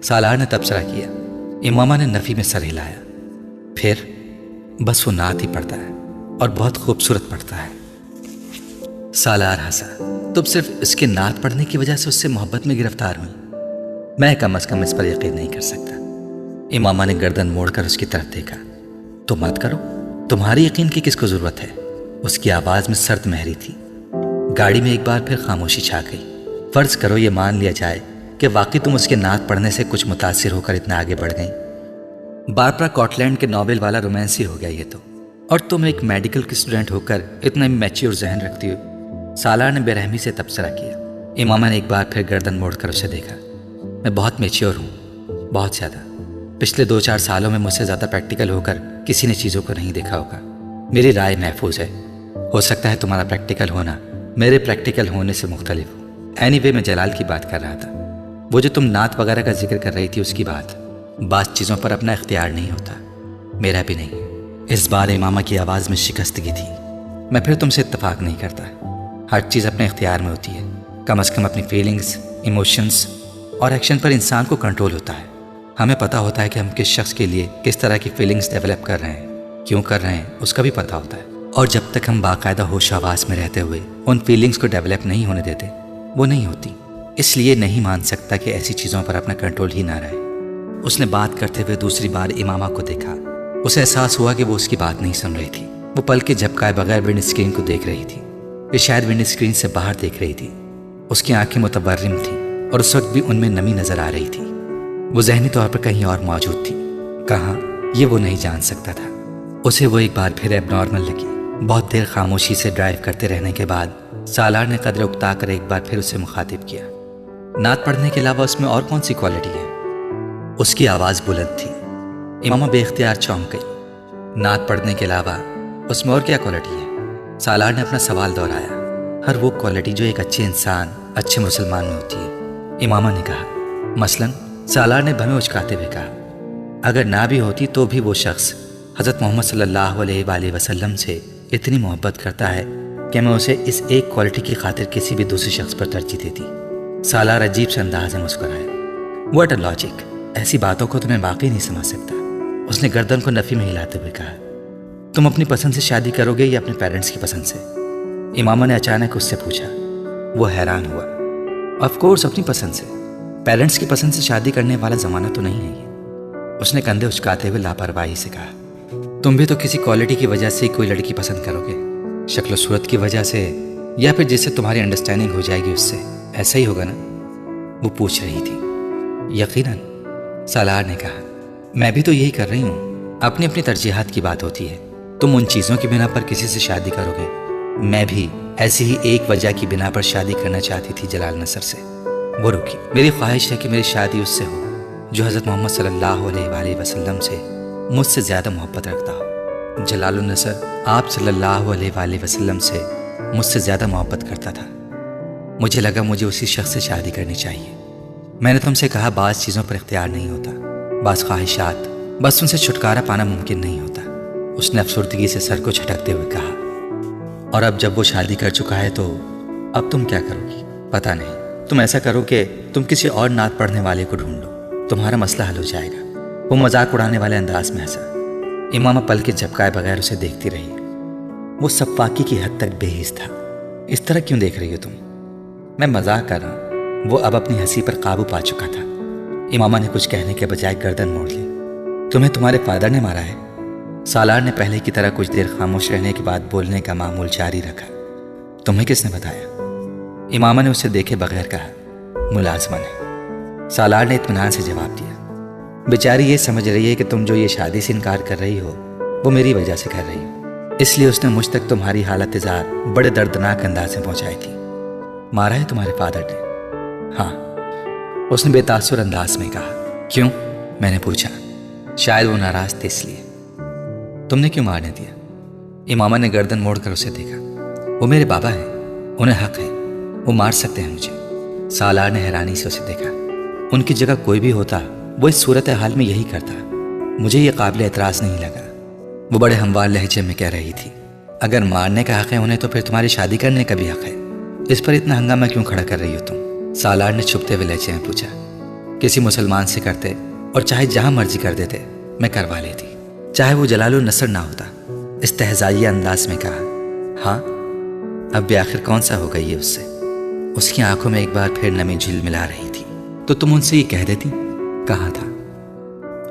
سالار نے تبصرہ کیا. امامہ نے نفی میں سر ہلایا. پھر بس وہ نعت ہی پڑھتا ہے اور بہت خوبصورت پڑھتا ہے. سالار ہنسا. تم صرف اس کے نعت پڑھنے کی وجہ سے اس سے محبت میں گرفتار ہوئی؟ میں کم از کم اس پر یقین نہیں کر سکتا. امامہ نے گردن موڑ کر اس کی طرف دیکھا. تو مت کرو، تمہاری یقین کی کس کو ضرورت ہے؟ اس کی آواز میں سرد مہری تھی. گاڑی میں ایک بار پھر خاموشی چھا گئی. فرض کرو یہ مان لیا جائے کہ واقعی تم اس کے نعت پڑھنے سے کچھ متاثر ہو کر اتنا آگے بڑھ گئیں. باربرا کاٹلینڈ کے ناول والا رومانسی ہو گیا یہ تو. اور تم ایک میڈیکل کی اسٹوڈنٹ ہو کر اتنا میچیور ذہن رکھتی ہو. سالار نے بے رحمی سے تبصرہ کیا. امامہ نے ایک بار پھر گردن موڑ کر اسے دیکھا. میں بہت میچیور ہوں، بہت زیادہ. پچھلے 2-4 سالوں میں مجھ سے زیادہ پریکٹیکل ہو کر کسی نے چیزوں کو نہیں دیکھا ہوگا. میری رائے محفوظ ہے. ہو سکتا ہے تمہارا پریکٹیکل ہونا میرے پریکٹیکل ہونے سے مختلف ہو. اینی وے میں جلال کی بات کر رہا تھا. وہ جو تم نعت وغیرہ کا ذکر کر رہی تھی اس کی بات. بعض چیزوں پر اپنا اختیار نہیں ہوتا، میرا بھی نہیں. اس بار امامہ کی آواز میں شکستگی تھی. میں پھر تم سے اتفاق نہیں کرتا. ہر چیز اپنے اختیار میں ہوتی ہے. کم از کم اپنی فیلنگز، ایموشنز اور ایکشن پر انسان کو کنٹرول ہوتا ہے. ہمیں پتہ ہوتا ہے کہ ہم کس شخص کے لیے کس طرح کی فیلنگز ڈیولپ کر رہے ہیں، کیوں کر رہے ہیں، اس کا بھی پتہ ہوتا ہے. اور جب تک ہم باقاعدہ ہوش و حواس میں رہتے ہوئے ان فیلنگز کو ڈیولپ نہیں ہونے دیتے، وہ نہیں ہوتی. اس لیے نہیں مان سکتا کہ ایسی چیزوں پر اپنا کنٹرول ہی نہ رہے. اس نے بات کرتے ہوئے دوسری بار امامہ کو دیکھا. اسے احساس ہوا کہ وہ اس کی بات نہیں سن رہی تھی. وہ پل کے جھپکائے بغیر ونڈ اسکرین کو دیکھ رہی تھی. یہ شاید ونڈ اسکرین سے باہر دیکھ رہی تھی. اس کی آنکھیں متورم تھیں اور اس وقت بھی ان میں نمی نظر آ رہی تھی. وہ ذہنی طور پر کہیں اور موجود تھی. کہاں، یہ وہ نہیں جان سکتا تھا. اسے وہ ایک بار پھر ایب نارمل لگی. بہت دیر خاموشی سے ڈرائیو کرتے رہنے کے بعد سالار نے قدر اکتا کر ایک بار پھر اسے مخاطب کیا۔ نعت پڑھنے کے علاوہ اس میں اور کون سی کوالٹی ہے؟ اس کی آواز بلند تھی۔ امامہ بے اختیار چونک گئی۔ نعت پڑھنے کے علاوہ اس میں اور کیا کوالٹی ہے؟ سالار نے اپنا سوال دہرایا۔ ہر وہ کوالٹی جو ایک اچھے انسان، اچھے مسلمان میں ہوتی ہے، امامہ نے کہا۔ مثلاً سالار نے بھویں اچکاتے ہوئے کہا، اگر نہ بھی ہوتی تو بھی وہ شخص حضرت محمد صلی اللہ علیہ وآلہ وسلم سے اتنی محبت کرتا ہے کہ میں اسے اس ایک کوالٹی کی خاطر کسی بھی دوسرے شخص پر ترجیح دیتی۔ سالار عجیب سے انداز میں مسکرایا۔ What a logic! ایسی باتوں کو تمہیں واقعی نہیں سمجھ سکتا۔ اس نے گردن کو نفی میں ہلاتے ہوئے کہا، تم اپنی پسند سے شادی کرو گے یا اپنے پیرنٹس کی پسند سے؟ امامہ نے اچانک اس سے پوچھا۔ وہ حیران ہوا۔ آف کورس اپنی پسند سے۔ پیرنٹس کی پسند سے شادی کرنے والا زمانہ تو نہیں ہے یہ۔ اس نے کندھے اچکاتے ہوئے لاپرواہی سے کہا، تم بھی تو کسی کوالٹی کی وجہ سے کوئی لڑکی پسند کرو گے، شکل و صورت کی وجہ سے، یا پھر جس سے تمہاری انڈرسٹینڈنگ ہو جائے گی اس سے، ایسا ہی ہوگا نا؟ وہ پوچھ رہی تھی۔ یقیناً، سالار نے کہا، میں بھی تو یہی کر رہی ہوں۔ اپنی اپنی ترجیحات کی بات ہوتی ہے۔ تم ان چیزوں کی بنا پر کسی سے شادی کرو گے، میں بھی ایسی ہی ایک وجہ کی بنا پر شادی کرنا چاہتی تھی جلال نصر سے۔ وہ رکی۔ میری خواہش ہے کہ میری شادی اس سے ہو جو حضرت محمد صلی اللہ علیہ وآلہ وسلم سے مجھ سے زیادہ محبت رکھتا ہو۔ جلال النصر آپ صلی اللہ علیہ وآلہ وسلم سے مجھ سے زیادہ محبت کرتا تھا۔ مجھے لگا مجھے اسی شخص سے شادی کرنی چاہیے۔ میں نے تم سے کہا بعض چیزوں پر اختیار نہیں ہوتا، بعض خواہشات، بس ان سے چھٹکارا پانا ممکن نہیں ہوتا۔ اس نے افسردگی سے سر کو جھٹکتے ہوئے کہا، اور اب جب وہ شادی کر چکا ہے تو اب تم کیا کرو گی؟ پتہ نہیں۔ تم ایسا کرو کہ تم کسی اور نعت پڑھنے والے کو ڈھونڈ لو، تمہارا مسئلہ حل ہو جائے گا۔ وہ مذاق اڑانے والے انداز میں ہنسا۔ امامہ پل کے جھپکائے بغیر اسے دیکھتی رہی۔ وہ سفاکی کی حد تک بے حس تھا۔ اس طرح کیوں دیکھ رہی ہو تم؟ میں مذاق کر رہا ہوں۔ وہ اب اپنی ہنسی پر قابو پا چکا تھا۔ امامہ نے کچھ کہنے کے بجائے گردن موڑ لی۔ تمہیں تمہارے فادر نے مارا ہے؟ سالار نے پہلے کی طرح کچھ دیر خاموش رہنے کے بعد بولنے کا معمول جاری رکھا۔ تمہیں کس نے بتایا؟ امامہ نے اسے دیکھے بغیر کہا، ملازمہ نے۔ سالار نے اطمینان سے جواب دیا، بیچاری یہ سمجھ رہی ہے کہ تم جو یہ شادی سے انکار کر رہی ہو وہ میری وجہ سے کر رہی ہو، اس لیے اس نے مجھ تک تمہاری حالت اظہار بڑے دردناک انداز میں پہنچائی تھی۔ مارا ہے تمہارے فادر نے؟ ہاں، اس نے بے تاثر انداز میں کہا۔ کیوں؟ میں نے پوچھا۔ شاید وہ ناراض تھے اس لیے۔ تم نے کیوں مارنے دیا؟ امامہ نے گردن موڑ کر اسے دیکھا۔ وہ میرے بابا ہیں، انہیں حق ہے، وہ مار سکتے ہیں مجھے۔ سالار نے حیرانی سے اسے دیکھا۔ ان کی جگہ کوئی بھی ہوتا وہ اس صورتحال میں یہی کرتا۔ مجھے یہ قابل اعتراض نہیں لگا۔ وہ بڑے ہموار لہجے میں کہہ رہی تھی، اگر مارنے کا حق ہے انہیں تو پھر تمہاری شادی کرنے کا بھی حق ہے۔ اس پر اتنا ہنگامہ کیوں کھڑا کر رہی ہو تم؟ سالار نے چھپتے ہوئے لہجے میں پوچھا۔ کسی مسلمان سے کرتے اور چاہے جہاں مرضی کر دیتے میں کروا لیتی، چاہے وہ جلال النصر نہ ہوتا۔ استہزائیہ انداز میں کہا۔ ہاں، اب بھی آخر کون سا ہو گئی ہے اس سے؟ اس کی آنکھوں میں ایک بار پھر نمی جھل ملا رہی تھی۔ تو تم ان سے یہ کہہ دیتی؟ کہا تھا۔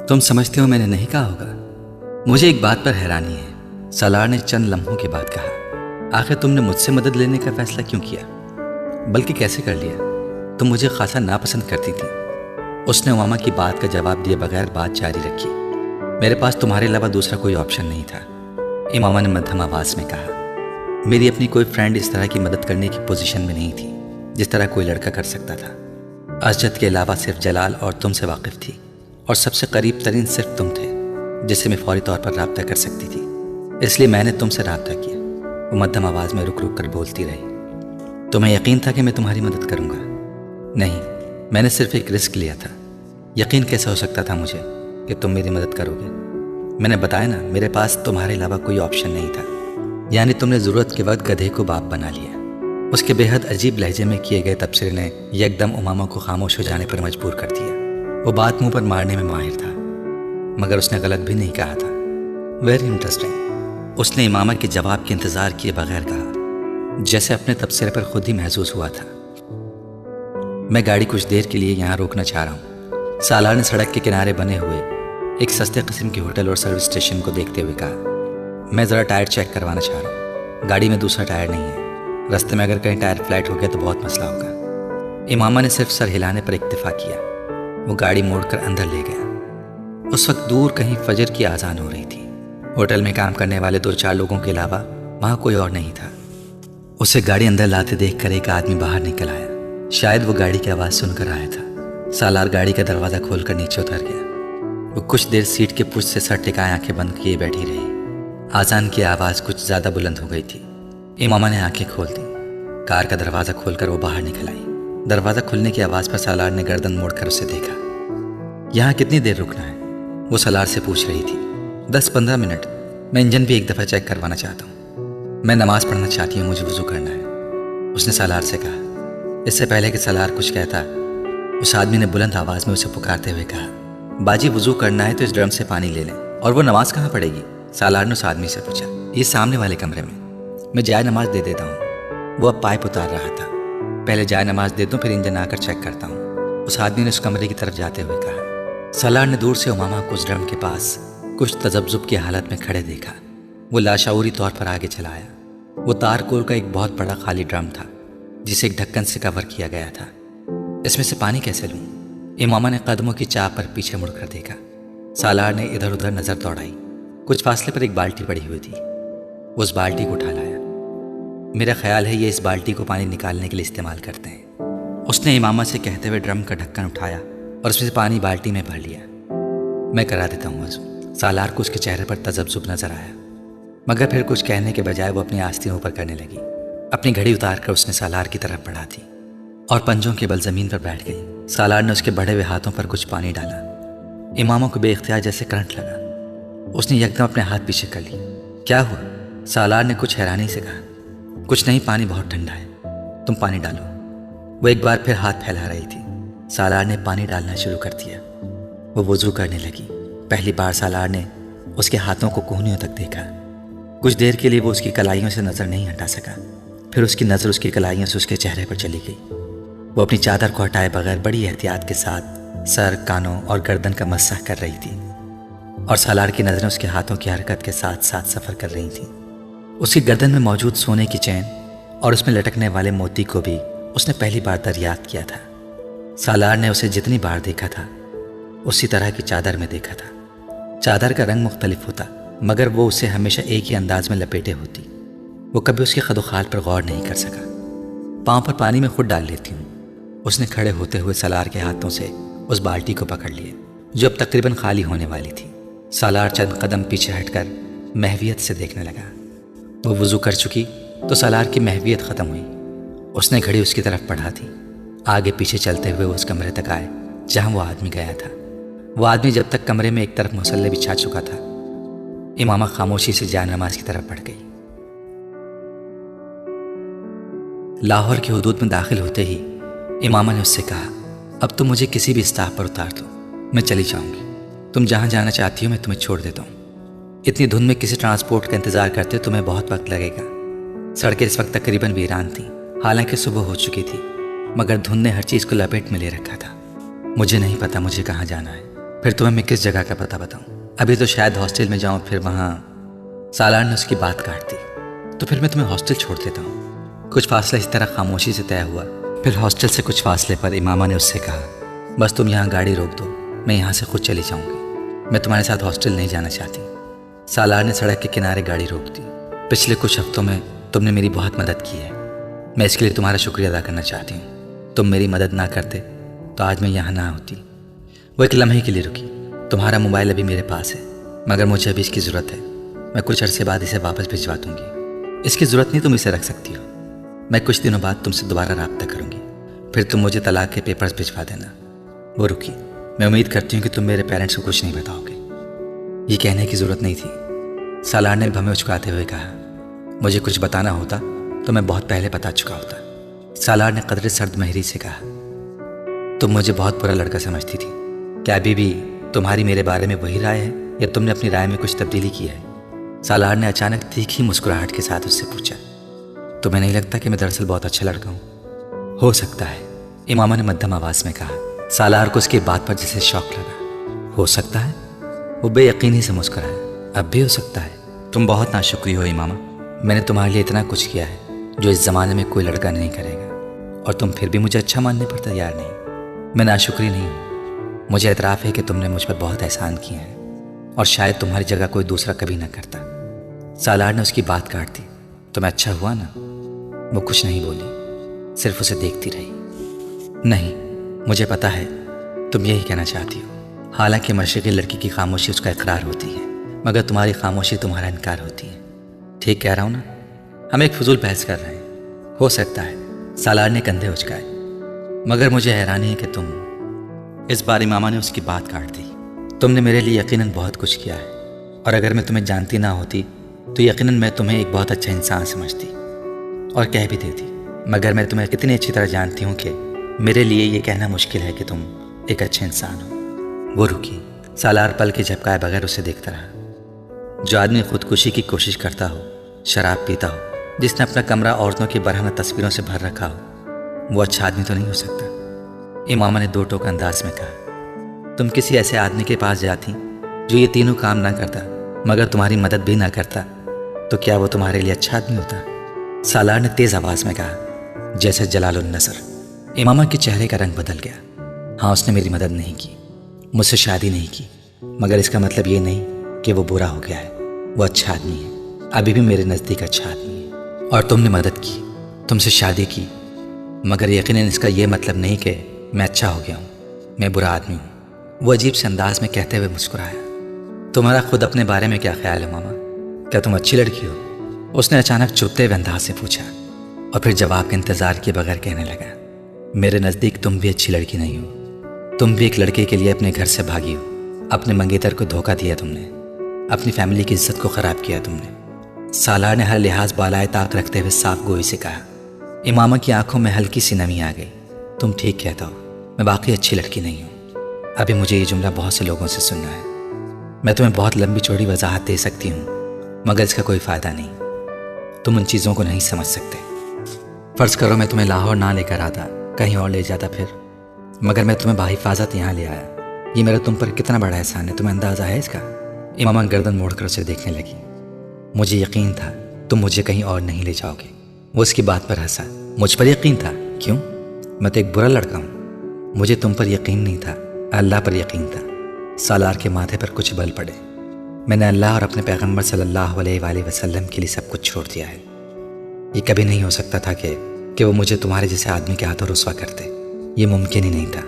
تم سمجھتے ہو میں نے نہیں کہا ہوگا؟ مجھے ایک بات پر حیرانی ہے، سالار نے چند لمحوں کے بعد کہا۔ آخر تم نے مجھ سے مدد لینے کا فیصلہ کیوں کیا؟ بلکہ کیسے کر لیا؟ تم مجھے خاصا ناپسند کرتی تھی۔ اس نے امامہ کی بات کا جواب دیے بغیر بات جاری رکھی۔ میرے پاس تمہارے علاوہ دوسرا کوئی آپشن نہیں تھا، امامہ نے مدھم آواز میں کہا۔ میری اپنی کوئی فرینڈ اس طرح کی مدد کرنے کی پوزیشن میں نہیں تھی جس طرح کوئی لڑکا کر سکتا تھا۔ اسجد کے علاوہ صرف جلال اور تم سے واقف تھی، اور سب سے قریب ترین صرف تم تھے جس سے میں فوری طور پر رابطہ کر سکتی تھی، اس لیے میں نے تم سے رابطہ کیا۔ وہ مدھم آواز میں رک رک کر بولتی رہی۔ تمہیں یقین تھا کہ میں تمہاری مدد کروں گا؟ نہیں، میں نے صرف ایک رسک لیا تھا۔ یقین کیسے ہو سکتا تھا مجھے کہ تم میری مدد کرو گے؟ میں نے بتایا نا، میرے پاس تمہارے علاوہ کوئی آپشن نہیں تھا۔ یعنی تم نے ضرورت کے وقت گدھے کو باپ بنا لیا۔ اس کے بے حد عجیب لہجے میں کیے گئے تبصرے نے یکدم امامہ کو خاموش ہو جانے پر مجبور کر دیا۔ وہ بات منہ پر مارنے میں ماہر تھا، مگر اس نے غلط بھی نہیں کہا تھا۔ ویری انٹرسٹنگ، اس نے امامہ کے جواب کے انتظار کیے بغیر کہا، جیسے اپنے تبصرے پر خود ہی محسوس ہوا تھا۔ میں گاڑی کچھ دیر کے لیے یہاں روکنا چاہ رہا ہوں۔ سالار نے سڑک کے کنارے بنے ہوئے ایک سستے قسم کے ہوٹل اور سروس اسٹیشن کو دیکھتے ہوئے کہا، میں ذرا ٹائر چیک کروانا چاہ رہا ہوں۔ گاڑی میں دوسرا ٹائر نہیں ہے، رستے میں اگر کہیں ٹائر فلیٹ ہو گیا تو بہت مسئلہ ہوگا۔ امامہ نے صرف سر ہلانے پر اکتفا کیا۔ وہ گاڑی موڑ کر اندر لے گیا۔ اس وقت دور کہیں فجر کی آذان ہو رہی تھی۔ ہوٹل میں کام کرنے والے 2-4 لوگوں کے علاوہ وہاں کوئی اور نہیں تھا۔ اسے گاڑی اندر لاتے دیکھ کر ایک آدمی باہر نکل آیا۔ شاید وہ گاڑی کی آواز سن کر آیا تھا۔ سالار گاڑی کا دروازہ کھول کر نیچے اتر گیا۔ وہ کچھ دیر سیٹ کے پشت سے سر ٹکائے آنکھیں بند کیے بیٹھی رہی۔ آذان کی آواز کچھ زیادہ بلند ہو گئی تھی۔ امامہ نے آنکھیں کھول دیں۔ کار کا دروازہ کھول کر وہ باہر نکل آئی۔ دروازہ کھلنے کی آواز پر سالار نے گردن موڑ کر اسے دیکھا۔ یہاں کتنی دیر رکنا ہے؟ وہ سالار سے پوچھ رہی تھی۔ 10-15 منٹ، میں انجن بھی ایک دفعہ چیک کروانا چاہتا ہوں۔ میں نماز پڑھنا چاہتی ہوں، مجھے وضو کرنا ہے، اس نے سالار سے کہا۔ اس سے پہلے کہ سالار کچھ کہتا، اس آدمی نے بلند آواز میں اسے پکارتے ہوئے کہا، باجی وضو کرنا ہے تو اس ڈرم سے پانی لے لیں۔ اور وہ نماز کہاں پڑے گی؟ سالار نے اس آدمی سے پوچھا۔ یہ سامنے والے کمرے میں جائے نماز دے دیتا ہوں۔ وہ اب پائپ اتار رہا تھا۔ پہلے جائے نماز دے دوں، پھر انجن آ کر چیک کرتا ہوں، اس آدمی نے اس کمرے کی طرف جاتے ہوئے کہا۔ سالار نے دور سے امامہ کو اس ڈرم کے پاس کچھ تذبذب کی حالت میں کھڑے دیکھا۔ وہ لاشعوری طور پر آگے چلا آیا۔ وہ تارکول کا ایک بہت بڑا خالی ڈرم تھا جسے ایک ڈھکن سے کور کیا گیا تھا۔ اس میں سے پانی کیسے لوں؟ امامہ نے قدموں کی چاپ پر پیچھے مڑ کر دیکھا۔ سالار نے ادھر ادھر نظر دوڑائی۔ کچھ فاصلے پر ایک بالٹی پڑی ہوئی تھی۔ وہ اس بالٹی کو اٹھا لایا۔ میرا خیال ہے یہ اس بالٹی کو پانی نکالنے کے لیے استعمال کرتے ہیں، اس نے امامہ سے کہتے ہوئے ڈرم کا ڈھکن اٹھایا اور اس میں سے پانی بالٹی میں بھر لیا۔ میں کرا دیتا ہوں وضو۔ سالار کو اس کے چہرے پر تذبذب نظر آیا، مگر پھر کچھ کہنے کے بجائے وہ اپنی آستینوں پر کرنے لگی۔ اپنی گھڑی اتار کر اس نے سالار کی طرف بڑھا دی اور پنجوں کے بل زمین پر بیٹھ گئی۔ سالار نے اس کے بڑھے ہوئے ہاتھوں پر کچھ پانی ڈالا۔ اماموں کو بے اختیار جیسے کرنٹ لگا۔ اس نے یکدم اپنے ہاتھ پیچھے کر لیے۔ کیا ہوا؟ سالار نے کچھ حیرانی سے کہا۔ کچھ نہیں، پانی بہت ٹھنڈا ہے، تم پانی ڈالو۔ وہ ایک بار پھر ہاتھ پھیلا رہی تھی۔ سالار نے پانی ڈالنا شروع کر دیا۔ وہ وضو کرنے لگی۔ پہلی بار سالار نے اس کے ہاتھوں کو کوہنیوں تک دیکھا۔ کچھ دیر کے لیے وہ اس کی کلائیوں سے نظر نہیں ہٹا سکا۔ پھر اس کی نظر اس کی کلائیوں سے اس کے چہرے پر چلی گئی۔ وہ اپنی چادر کو ہٹائے بغیر بڑی احتیاط کے ساتھ سر، کانوں اور گردن کا مسح کر رہی تھی، اور سالار کی نظریں اس کے ہاتھوں کی حرکت کے ساتھ ساتھ سفر کر رہی تھیں۔ اس کی گردن میں موجود سونے کی چین اور اس میں لٹکنے والے موتی کو بھی اس نے پہلی بار دریافت کیا تھا۔ سالار نے اسے جتنی بار دیکھا تھا اسی طرح کی چادر میں دیکھا تھا۔ چادر کا رنگ مختلف ہوتا، مگر وہ اسے ہمیشہ ایک ہی انداز میں لپیٹے ہوتی۔ وہ کبھی اس کے خد و خال پر غور نہیں کر سکا۔ پاؤں پر پانی میں خود ڈال لیتی ہوں، اس نے کھڑے ہوتے ہوئے سالار کے ہاتھوں سے اس بالٹی کو پکڑ لیا جو اب تقریباً خالی ہونے والی تھی۔ سالار چند قدم پیچھے ہٹ کر محویت سے دیکھنے لگا۔ وہ وضو کر چکی تو سالار کی محویت ختم ہوئی۔ اس نے گھڑی اس کی طرف بڑھا دی۔ آگے پیچھے چلتے ہوئے وہ اس کمرے تک آئے جہاں وہ آدمی گیا تھا۔ وہ آدمی جب تک کمرے میں ایک طرف مصلے بچھا چکا تھا، امامہ خاموشی سے جائے نماز کی طرف بڑھ گئی۔ لاہور کی حدود میں داخل ہوتے ہی امامہ نے اس سے کہا، اب تم مجھے کسی بھی اسٹاپ پر اتار دو، میں چلی جاؤں گی۔ تم جہاں جانا چاہتی ہو میں تمہیں چھوڑ دیتا ہوں۔ اتنی دھند میں کسی ٹرانسپورٹ کا انتظار کرتے تمہیں بہت وقت لگے گا۔ سڑکیں اس وقت تقریباً ویران تھیں، حالانکہ صبح ہو چکی تھی، مگر دھند نے ہر چیز کو لپیٹ میں لے رکھا تھا۔ مجھے نہیں پتا مجھے کہاں جانا ہے، پھر تمہیں میں کس جگہ کا پتہ بتاؤں؟ ابھی تو شاید ہاسٹل میں جاؤں، پھر وہاں۔ سالار نے اس کی بات کاٹ دی۔ تو پھر میں تمہیں ہاسٹل چھوڑ دیتا ہوں۔ کچھ فاصلہ اس طرح خاموشی سے طے ہوا۔ پھر ہاسٹل سے کچھ فاصلے پر امامہ نے اس سے کہا، بس تم یہاں گاڑی روک دو، میں یہاں سے خود چلی جاؤں گی، میں تمہارے ساتھ ہاسٹل نہیں جانا چاہتی۔ سالار نے سڑک کے کنارے گاڑی روک دی۔ پچھلے کچھ ہفتوں میں تم نے میری بہت مدد کی ہے، میں اس کے لیے تمہارا شکریہ ادا کرنا چاہتی ہوں۔ تم میری مدد نہ کرتے تو آج میں یہاں نہ ہوتی۔ وہ ایک لمحے کے لیے رکی۔ تمہارا موبائل ابھی میرے پاس ہے، مگر مجھے ابھی اس کی ضرورت ہے، میں کچھ عرصے بعد اسے واپس بھجوا دوں گی۔ اس کی ضرورت نہیں، تم اسے رکھ سکتی ہو، میں کچھ دنوں بعد تم سے دوبارہ رابطہ کروں گی، پھر تم مجھے طلاق کے پیپرز بھجوا دینا۔ وہ رکی۔ میں امید کرتی ہوں کہ تم میرے پیرنٹس کو کچھ نہیں بتاؤ گے۔ یہ کہنے کی ضرورت نہیں تھی، سالار نے بھمیں اچکاتے ہوئے کہا۔ مجھے کچھ بتانا ہوتا تو میں بہت پہلے بتا چکا ہوتا، سالار نے قدرے سرد مہری سے کہا۔ تم مجھے بہت برا لڑکا سمجھتی تھی، کیا ابھی بھی تمہاری میرے بارے میں وہی رائے ہے یا تم نے اپنی رائے میں کچھ تبدیلی کی ہے؟ سالار نے اچانک تیکھی مسکراہٹ کے ساتھ اس سے پوچھا۔ تمہیں نہیں لگتا کہ میں دراصل بہت اچھا لڑکا ہوں؟ ہو سکتا ہے، امامہ نے مدھم آواز میں کہا۔ سالار کو اس کی بات پر جیسے شوق لگا۔ ہو سکتا ہے؟ وہ بے یقینی سے مسکرایا۔ اب بھی ہو سکتا ہے؟ تم بہت ناشکری ہو امامہ، میں نے تمہارے لیے اتنا کچھ کیا ہے جو اس زمانے میں کوئی لڑکا نہیں کرے گا، اور تم پھر بھی مجھے اچھا ماننے پر تیار نہیں۔ میں ناشکری نہیں ہوں، مجھے اعتراف ہے کہ تم نے مجھ پر بہت احسان کیے ہیں، اور شاید تمہاری جگہ کوئی دوسرا کبھی نہ کرتا۔ سالار نے اس کی بات کاٹ دی۔ تمہیں اچھا ہوا نا؟ وہ کچھ نہیں بولی، صرف اسے دیکھتی رہی۔ نہیں، مجھے پتا ہے تم یہی کہنا چاہتی ہو، حالانکہ مشرقی لڑکی کی خاموشی اس کا اقرار ہوتی ہے، مگر تمہاری خاموشی تمہارا انکار ہوتی ہے۔ ٹھیک کہہ رہا ہوں نا؟ ہم ایک فضول بحث کر رہے ہیں، ہو سکتا ہے۔ سالار نے کندھے اچکائے۔ مگر مجھے حیرانی ہے کہ تم… اس بار امامہ نے اس کی بات کاٹ دی۔ تم نے میرے لیے یقیناً بہت کچھ کیا ہے، اور اگر میں تمہیں جانتی نہ ہوتی تو یقیناً میں تمہیں ایک بہت اچھا انسان سمجھتی اور کہہ بھی دیتی، مگر میں تمہیں کتنی اچھی طرح جانتی ہوں کہ میرے لیے یہ کہنا مشکل ہے کہ تم ایک اچھے انسان ہو۔ وہ رکی۔ سالار پل کے جھپکائے بغیر اسے دیکھتا رہا۔ جو آدمی خودکشی کی کوشش کرتا ہو، شراب پیتا ہو، جس نے اپنا کمرہ عورتوں کی برہنہ تصویروں سے بھر رکھا ہو، وہ اچھا آدمی تو نہیں ہو سکتا۔ امامہ نے دو ٹوک انداز میں کہا۔ تم کسی ایسے آدمی کے پاس جاتی جو یہ تینوں کام نہ کرتا مگر تمہاری مدد بھی نہ کرتا، تو کیا وہ تمہارے لیے اچھا آدمی ہوتا؟ سالار نے تیز آواز میں کہا، جیسے جلال النصر۔ امامہ کے چہرے کا رنگ بدل گیا۔ ہاں، اس نے میری مدد نہیں کی، مجھ سے شادی نہیں کی، مگر اس کا مطلب یہ نہیں کہ وہ برا ہو گیا ہے۔ وہ اچھا آدمی ہے، ابھی بھی میرے نزدیک اچھا آدمی ہے۔ اور تم نے مدد کی، تم سے شادی کی، مگر یقیناً اس کا یہ مطلب نہیں کہ میں اچھا ہو گیا ہوں، میں برا آدمی ہوں۔ وہ عجیب سے انداز میں کہتے ہوئے مسکرایا۔ تمہارا خود اپنے بارے میں کیا خیال ہے ماما؟ کیا تم اچھی لڑکی ہو؟ اس نے اچانک چپتے ہوئے انداز سے پوچھا، اور پھر جواب کا انتظار کیے بغیر کہنے لگا، میرے نزدیک تم بھی اچھی لڑکی نہیں ہو۔ تم بھی ایک لڑکے کے لیے اپنے گھر سے بھاگی ہو، اپنے منگیتر کو دھوکہ دیا تم نے، اپنی فیملی کی عزت کو خراب کیا تم نے۔ سالار نے ہر لحاظ بالائے طاق رکھتے ہوئے صاف گوئی سے کہا۔ امامہ کی آنکھوں میں ہلکی سی نمی آ گئی۔ تم ٹھیک کہتا ہو، میں باقی اچھی لڑکی نہیں ہوں۔ ابھی مجھے یہ جملہ بہت سے لوگوں سے سننا ہے۔ میں تمہیں بہت لمبی چوڑی وضاحت دے سکتی ہوں، مگر اس کا کوئی فائدہ نہیں۔ تم ان چیزوں کو نہیں سمجھ سکتے۔ فرض کرو میں تمہیں لاہور نہ لے کر آتا، کہیں اور لے جاتا، پھر مگر میں تمہیں بحفاظت یہاں لے آیا۔ یہ میرا تم پر کتنا بڑا احسان ہے، تمہیں اندازہ ہے اس کا؟ امامہ گردن موڑ کر اسے دیکھنے لگی۔ مجھے یقین تھا تم مجھے کہیں اور نہیں لے جاؤ گے۔ وہ اس کی بات پر ہنسا۔ مجھ پر یقین تھا؟ کیوں؟ میں تو ایک برا لڑکا ہوں۔ مجھے تم پر یقین نہیں تھا، اللہ پر یقین تھا۔ سالار کے ماتھے پر کچھ بل پڑے۔ میں نے اللہ اور اپنے پیغمبر صلی اللہ علیہ وآلہ وسلم کے لیے سب کچھ چھوڑ دیا ہے۔ یہ کبھی نہیں ہو سکتا تھا کہ وہ مجھے تمہارے جیسے آدمی کے ہاتھوں رسوا کرتے۔ یہ ممکن ہی نہیں تھا۔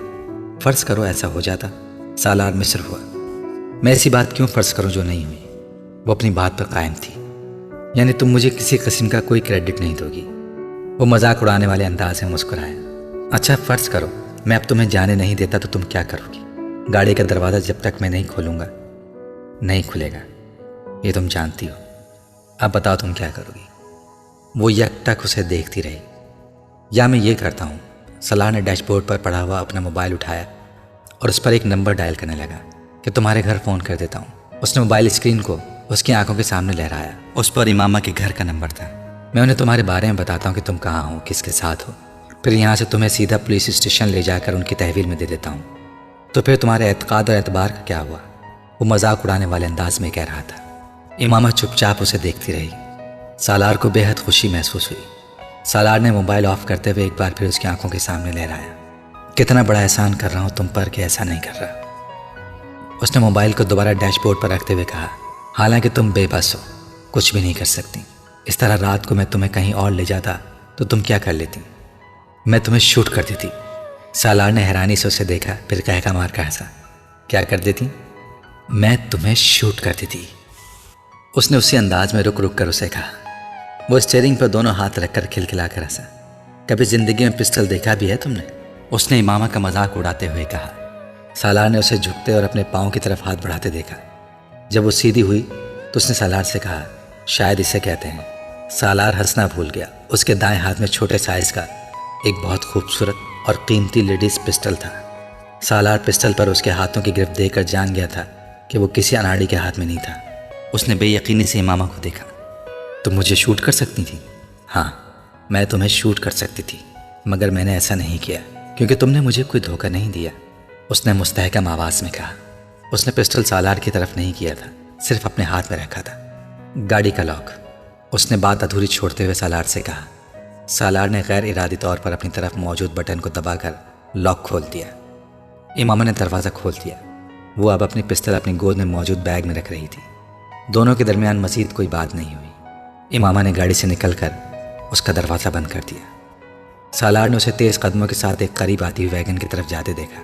فرض کرو ایسا ہو جاتا۔ سالار مصر ہوا۔ میں ایسی بات کیوں فرض کروں جو نہیں ہوئی؟ وہ اپنی بات پر قائم تھی۔ یعنی تم مجھے کسی قسم کا کوئی کریڈٹ نہیں دو گی؟ وہ مذاق اڑانے والے انداز میں مسکرایا۔ اچھا فرض کرو میں اب تمہیں جانے نہیں دیتا تو تم کیا کرو گی؟ گاڑی کا دروازہ جب تک میں نہیں کھولوں گا نہیں کھلے گا، یہ تم جانتی ہو۔ اب بتاؤ تم کیا کرو گی؟ وہ یک تک اسے دیکھتی رہی۔ یا میں یہ کرتا ہوں۔ سالار نے ڈیش بورڈ پر پڑا ہوا اپنا موبائل اٹھایا اور اس پر ایک نمبر ڈائل کرنے لگا کہ تمہارے گھر فون کر دیتا ہوں۔ اس نے موبائل اسکرین کو اس کی آنکھوں کے سامنے لہرایا۔ اس پر امامہ کے گھر کا نمبر تھا۔ میں انہیں تمہارے بارے میں بتاتا ہوں کہ تم کہاں ہو، کس کے ساتھ ہو، پھر یہاں سے تمہیں سیدھا پولیس اسٹیشن لے جا کر ان کی تحویل میں دے دیتا ہوں۔ تو پھر تمہارے اعتقاد اور اعتبار کا کیا ہوا؟ وہ مذاق اڑانے والے انداز میں کہہ رہا تھا۔ امامہ چپ چاپ اسے دیکھتی رہی۔ سالار کو بے حد خوشی محسوس ہوئی۔ سالار نے موبائل آف کرتے ہوئے ایک بار پھر اس کی آنکھوں کے سامنے لہرایا۔ کتنا بڑا احسان کر رہا ہوں تم پر کہ ایسا نہیں کر رہا۔ اس نے موبائل کو دوبارہ ڈیش بورڈ پر رکھتے ہوئے کہا، حالانکہ تم بے بس ہو، کچھ بھی نہیں کر سکتی۔ اس طرح رات کو میں تمہیں کہیں اور لے جاتا تو تم کیا کر لیتی؟ میں تمہیں شوٹ کر دیتی۔ سالار نے حیرانی سے اسے دیکھا، پھر کہکا مار کر ہنسا۔ کیا کر دیتی؟ میں تمہیں شوٹ کر دیتی۔ اس نے اسی انداز میں رک رک کر اسے کہا۔ وہ اسٹیئرنگ پر دونوں ہاتھ رکھ کر کھلکھلا کر ہنسا۔ کبھی زندگی میں پسٹل دیکھا بھی ہے تم نے؟ اس نے امامہ کا مذاق اڑاتے ہوئے کہا۔ سالار نے اسے جھکتے اور اپنے پاؤں کی طرف ہاتھ بڑھاتے دیکھا۔ جب وہ سیدھی ہوئی تو اس نے سالار سے کہا، شاید اسے کہتے ہیں۔ سالار ہنسنا بھول گیا۔ اس کے دائیں ہاتھ میں چھوٹے سائز کا ایک بہت خوبصورت اور قیمتی لیڈیز پسٹل تھا۔ سالار پسٹل پر اس کے ہاتھوں کی گرفت دیکھ کر جان گیا تھا کہ وہ کسی اناڑی کے ہاتھ میں نہیں تھا۔ اس نے بے یقینی سے امامہ کو دیکھا۔ تم مجھے شوٹ کر سکتی تھی؟ ہاں، میں تمہیں شوٹ کر سکتی تھی، مگر میں نے ایسا نہیں کیا کیونکہ تم نے مجھے کوئی دھوکہ نہیں دیا۔ اس نے مستحکم آواز میں کہا۔ اس نے پسٹل سالار کی طرف نہیں کیا تھا، صرف اپنے ہاتھ میں رکھا تھا۔ گاڑی کا لاک، اس نے بات ادھوری چھوڑتے ہوئے سالار سے کہا۔ سالار نے غیر ارادی طور پر اپنی طرف موجود بٹن کو دبا کر لاک کھول دیا۔ امامہ نے دروازہ کھول دیا۔ وہ اب اپنی پسٹل اپنی گود میں موجود بیگ میں رکھ رہی تھی۔ دونوں کے درمیان مزید کوئی بات نہیں ہوئی۔ امامہ نے گاڑی سے نکل کر اس کا دروازہ بند کر دیا۔ سالار نے اسے تیز قدموں کے ساتھ ایک قریب آتی ہوئی ویگن کی طرف جاتے دیکھا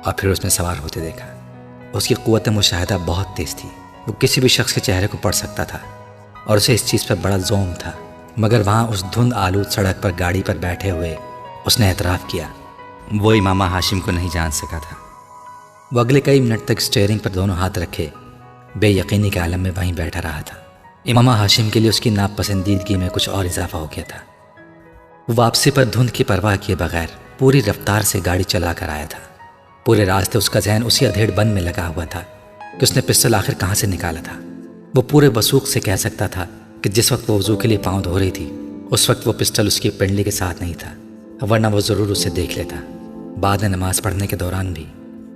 اور پھر اس نے سوار ہوتے دیکھا۔ اس کی قوت مشاہدہ بہت تیز تھی، وہ کسی بھی شخص کے چہرے کو پڑھ سکتا تھا اور اسے اس چیز پر بڑا زوم تھا۔ مگر وہاں اس دھند آلود سڑک پر گاڑی پر بیٹھے ہوئے اس نے اعتراف کیا وہ امامہ ہاشم کو نہیں جان سکا تھا۔ وہ اگلے کئی منٹ تک اسٹیئرنگ پر دونوں ہاتھ رکھے بے یقینی کے عالم میں وہیں بیٹھا رہا تھا۔ امامہ ہاشم کے لیے اس کی ناپسندیدگی میں کچھ اور اضافہ ہو گیا تھا۔ وہ واپسی پر دھند کی پرواہ کیے بغیر پوری رفتار سے گاڑی چلا کر آیا تھا۔ پورے راستے اس کا ذہن اسی ادھیڑ بند میں لگا ہوا تھا کہ اس نے پسٹل آخر کہاں سے نکالا تھا۔ وہ پورے وثوق سے کہہ سکتا تھا کہ جس وقت وہ وضو کے لیے پاؤں دھو رہی تھی اس وقت وہ پسٹل اس کی پنڈلی کے ساتھ نہیں تھا، ورنہ وہ ضرور اسے دیکھ لیتا۔ بعد میں نماز پڑھنے کے دوران بھی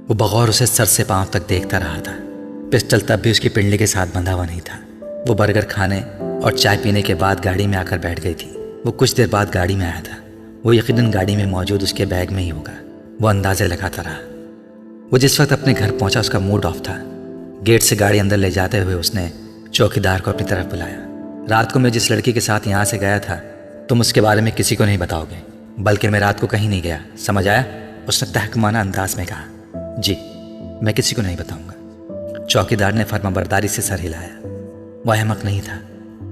وہ بغور اسے سر سے پاؤں تک دیکھتا رہا تھا۔ پسٹل تب بھی اس کی پنڈلی کے ساتھ بندھا ہوا نہیں تھا۔ وہ برگر کھانے اور چائے پینے کے بعد گاڑی میں آ کر بیٹھ گئی تھی۔ وہ کچھ دیر بعد گاڑی میں آیا تھا۔ وہ یقیناً گاڑی میں موجود اس کے بیگ میں ہی ہوگا۔ وہ اندازے لگاتا رہا۔ وہ جس وقت اپنے گھر پہنچا اس کا موڈ آف تھا۔ گیٹ سے گاڑی اندر لے جاتے ہوئے اس نے چوکیدار کو اپنی طرف بلایا۔ رات کو میں جس لڑکی کے ساتھ یہاں سے گیا تھا تم اس کے بارے میں کسی کو نہیں بتاؤ گے، بلکہ میں رات کو کہیں نہیں گیا، سمجھ آیا؟ اس نے تحکمانہ انداز میں کہا۔ جی، میں کسی کو نہیں بتاؤں گا۔ چوکیدار نے فرما برداری سے سر ہلایا۔ وہ احمق نہیں تھا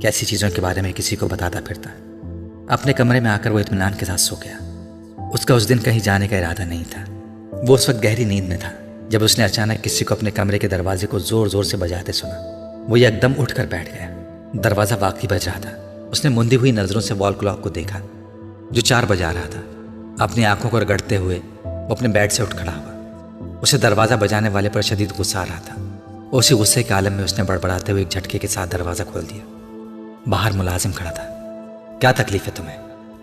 کہ ایسی چیزوں کے بارے میں کسی کو بتاتا پھرتا۔ اپنے کمرے میں آ کر وہ اطمینان کے ساتھ سو گیا۔ اس کا اس دن کہیں جانے کا ارادہ نہیں تھا۔ وہ اس وقت گہری نیند میں تھا جب اس نے اچانک کسی کو اپنے کمرے کے دروازے کو زور زور سے بجاتے سنا۔ وہ یک دم اٹھ کر بیٹھ گیا۔ دروازہ واقعی بج رہا تھا۔ اس نے مندی ہوئی نظروں سے وال کلاک کو دیکھا جو 4 بجا رہا تھا۔ اپنی آنکھوں کو رگڑتے ہوئے وہ اپنے بیڈ سے اٹھ کھڑا ہوا۔ اسے دروازہ بجانے والے پر شدید غصہ آ رہا تھا۔ اسی غصے کے عالم میں اس نے بڑبڑاتے ہوئے ایک جھٹکے کے ساتھ دروازہ کھول دیا۔ باہر ملازم کھڑا تھا۔ کیا تکلیف ہے تمہیں؟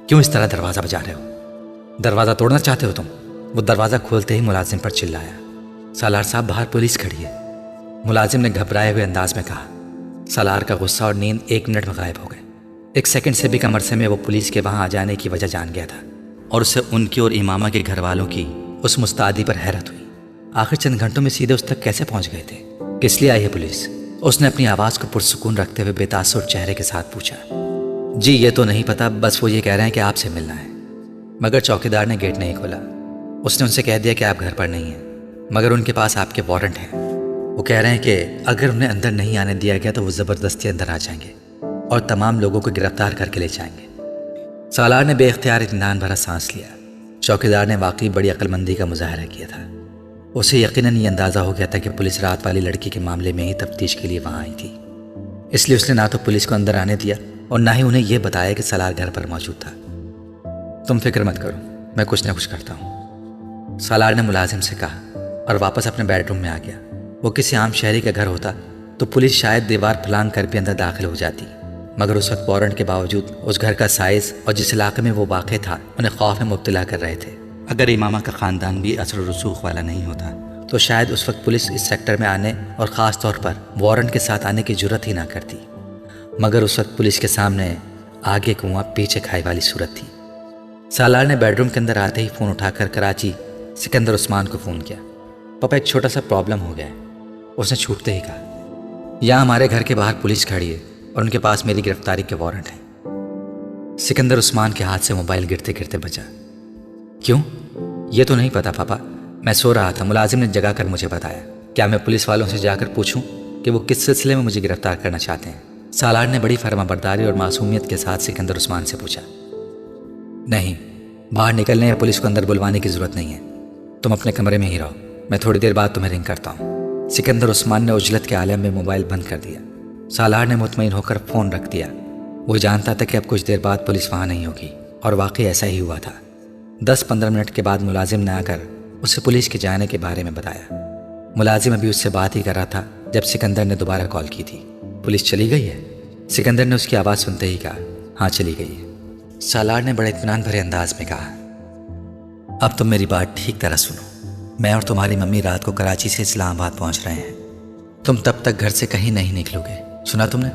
کیوں اس طرح دروازہ بجا رہے ہو؟ دروازہ توڑنا چاہتے ہو تم؟ وہ دروازہ کھولتے ہی ملازم پر چلایا۔ سالار صاحب، باہر پولیس کھڑی ہے۔ ملازم نے گھبرائے ہوئے انداز میں کہا۔ سالار کا غصہ اور نیند 1 منٹ میں غائب ہو گئے۔ 1 سیکنڈ سے بھی کم عرصے میں وہ پولیس کے وہاں آ جانے کی وجہ جان گیا تھا اور اسے ان کی اور امامہ کے گھر والوں کی اس مستعدی پر حیرت ہوئی۔ آخر چند گھنٹوں میں سیدھے اس تک کیسے پہنچ گئے تھے؟ کس لیے آئی ہے پولیس؟ اس نے اپنی آواز کو پرسکون رکھتے ہوئے بے تاثر چہرے کے ساتھ پوچھا۔ جی یہ تو نہیں پتا، بس وہ یہ کہہ رہے ہیں کہ آپ سے ملنا ہے۔ مگر چوکیدار نے گیٹ نہیں کھولا۔ اس نے ان سے کہہ دیا کہ آپ گھر پر نہیں ہیں، مگر ان کے پاس آپ کے وارنٹ ہیں۔ وہ کہہ رہے ہیں کہ اگر انہیں اندر نہیں آنے دیا گیا تو وہ زبردستی اندر آ جائیں گے اور تمام لوگوں کو گرفتار کر کے لے جائیں گے۔ سالار نے بے اختیار اطمینان بھرا سانس لیا۔ چوکیدار نے واقعی بڑی عقل مندی کا مظاہرہ کیا تھا۔ اسے یقیناً یہ اندازہ ہو گیا تھا کہ پولیس رات والی لڑکی کے معاملے میں ہی تفتیش کے لیے وہاں آئی تھی، اس لیے اس نے نہ تو پولیس کو اندر آنے دیا اور نہ ہی انہیں یہ بتایا کہ سالار گھر پر موجود تھا۔ تم فکر مت کرو، میں کچھ نہ کچھ کرتا ہوں، سالار نے ملازم سے کہا اور واپس اپنے بیڈ روم میں آ گیا۔ وہ کسی عام شہری کا گھر ہوتا تو پولیس شاید دیوار پھلانگ کر بھی اندر داخل ہو جاتی، مگر اس وقت وارنٹ کے باوجود اس گھر کا سائز اور جس علاقے میں وہ واقع تھا انہیں خوف میں مبتلا کر رہے تھے۔ اگر امامہ کا خاندان بھی اثر و رسوخ والا نہیں ہوتا تو شاید اس وقت پولیس اس سیکٹر میں آنے اور خاص طور پر وارنٹ کے ساتھ آنے کی جرت ہی نہ کرتی۔ مگر اس وقت پولیس کے سامنے آگے کنواں پیچھے کھائی والی صورت تھی۔ سالار نے بیڈ روم کے اندر آتے ہی فون اٹھا کر کراچی سکندر عثمان کو فون کیا۔ پاپا ایک چھوٹا سا پرابلم ہو گیا ہے، اس نے چھوٹتے ہی کہا۔ یہاں ہمارے گھر کے باہر پولیس کھڑی ہے اور ان کے پاس میری گرفتاری کے وارنٹ ہیں۔ سکندر عثمان کے ہاتھ سے موبائل گرتے گرتے بچا۔ کیوں؟ یہ تو نہیں پتا پاپا، میں سو رہا تھا، ملازم نے جگا کر مجھے بتایا۔ کیا میں پولیس والوں سے جا کر پوچھوں کہ وہ کس سلسلے میں مجھے گرفتار کرنا چاہتے ہیں؟ سالار نے بڑی فرما برداری اور معصومیت کے ساتھ سکندر عثمان سے پوچھا۔ نہیں، باہر نکلنے یا پولیس کو اندر بلوانے کی ضرورت نہیں ہے، تم اپنے کمرے میں ہی رہو، میں تھوڑی دیر بعد تمہیں رنگ کرتا ہوں۔ سکندر عثمان نے عجلت کے عالم میں موبائل بند کر دیا۔ سالار نے مطمئن ہو کر فون رکھ دیا۔ وہ جانتا تھا کہ اب کچھ دیر بعد پولیس وہاں نہیں ہوگی، اور واقعی ایسا ہی ہوا تھا۔ 10-15 منٹ کے بعد ملازم نے آ کر اسے پولیس کے جانے کے بارے میں بتایا۔ ملازم ابھی اس سے بات ہی کر رہا تھا جب سکندر نے دوبارہ کال کی تھی۔ پولیس چلی گئی ہے؟ سکندر نے اس کی آواز سنتے ہی کہا، ہاں چلی گئی ہے۔ سالار نے بڑے اطمینان بھرے انداز میں کہا، اب تم میری بات ٹھیک طرح سنو، میں اور تمہاری ممی رات کو کراچی سے اسلام آباد پہنچ رہے ہیں، تم تب تک گھر سے کہیں نہیں نکلو گے، سنا تم نے؟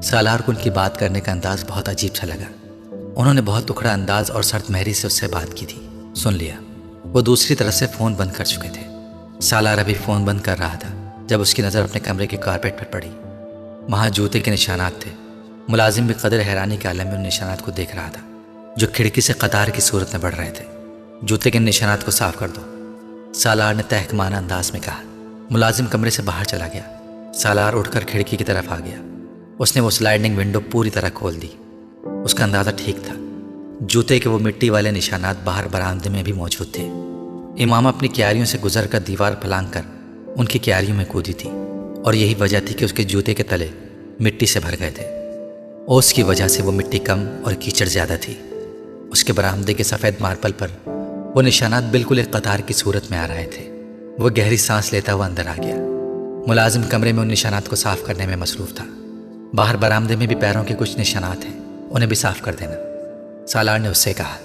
سالار کو ان کی بات کرنے کا انداز بہت عجیب سا لگا۔ انہوں نے بہت ٹکڑا انداز اور سرد مہری سے اس سے بات کی تھی۔ سن لیا، وہ دوسری طرف سے فون بند کر چکے تھے۔ سالار ابھی فون بند کر رہا تھا جب اس کی نظر اپنے کمرے کے کارپیٹ پر پڑی۔ وہاں جوتے کے نشانات تھے ملازم بھی قدر حیرانی کے عالم میں ان نشانات کو دیکھ رہا تھا جو کھڑکی سے قطار کی صورت میں بڑھ رہے تھے۔ جوتے کے نشانات کو صاف کر دو، سالار نے تحکمانہ انداز میں کہا۔ ملازم کمرے سے باہر چلا گیا۔ سالار اٹھ کر کھڑکی کی طرف آ گیا۔ اس نے وہ سلائڈنگ ونڈو پوری طرح کھول دی۔ اس کا اندازہ ٹھیک تھا، جوتے کے وہ مٹی والے نشانات باہر برآمدے میں بھی موجود تھے۔ امامہ اپنی کیاریوں سے گزر کر دیوار پھلانگ کر ان کی کیاریوں میں کودی تھی، اور یہی وجہ تھی کہ اس کے جوتے کے تلے مٹی سے بھر گئے تھے۔ اوس کی وجہ سے وہ مٹی کم اور کیچڑ زیادہ تھی۔ اس کے برآمدے کے سفید ماربل پر وہ نشانات بالکل ایک قطار کی صورت میں آ رہے تھے۔ وہ گہری سانس لیتا ہوا اندر آ گیا۔ ملازم کمرے میں ان نشانات کو صاف کرنے میں مصروف تھا۔ باہر برآمدے میں بھی پیروں کے کچھ نشانات ہیں، انہیں بھی صاف کر دینا۔ سالار نے اس سے کہا،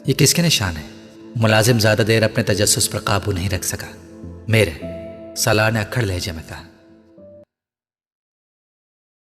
یہ کس کے نشان ہیں؟ ملازم زیادہ دیر اپنے تجسس پر قابو نہیں رکھ سکا۔ میرے، سالار نے اکھڑ لہجے میں کہا۔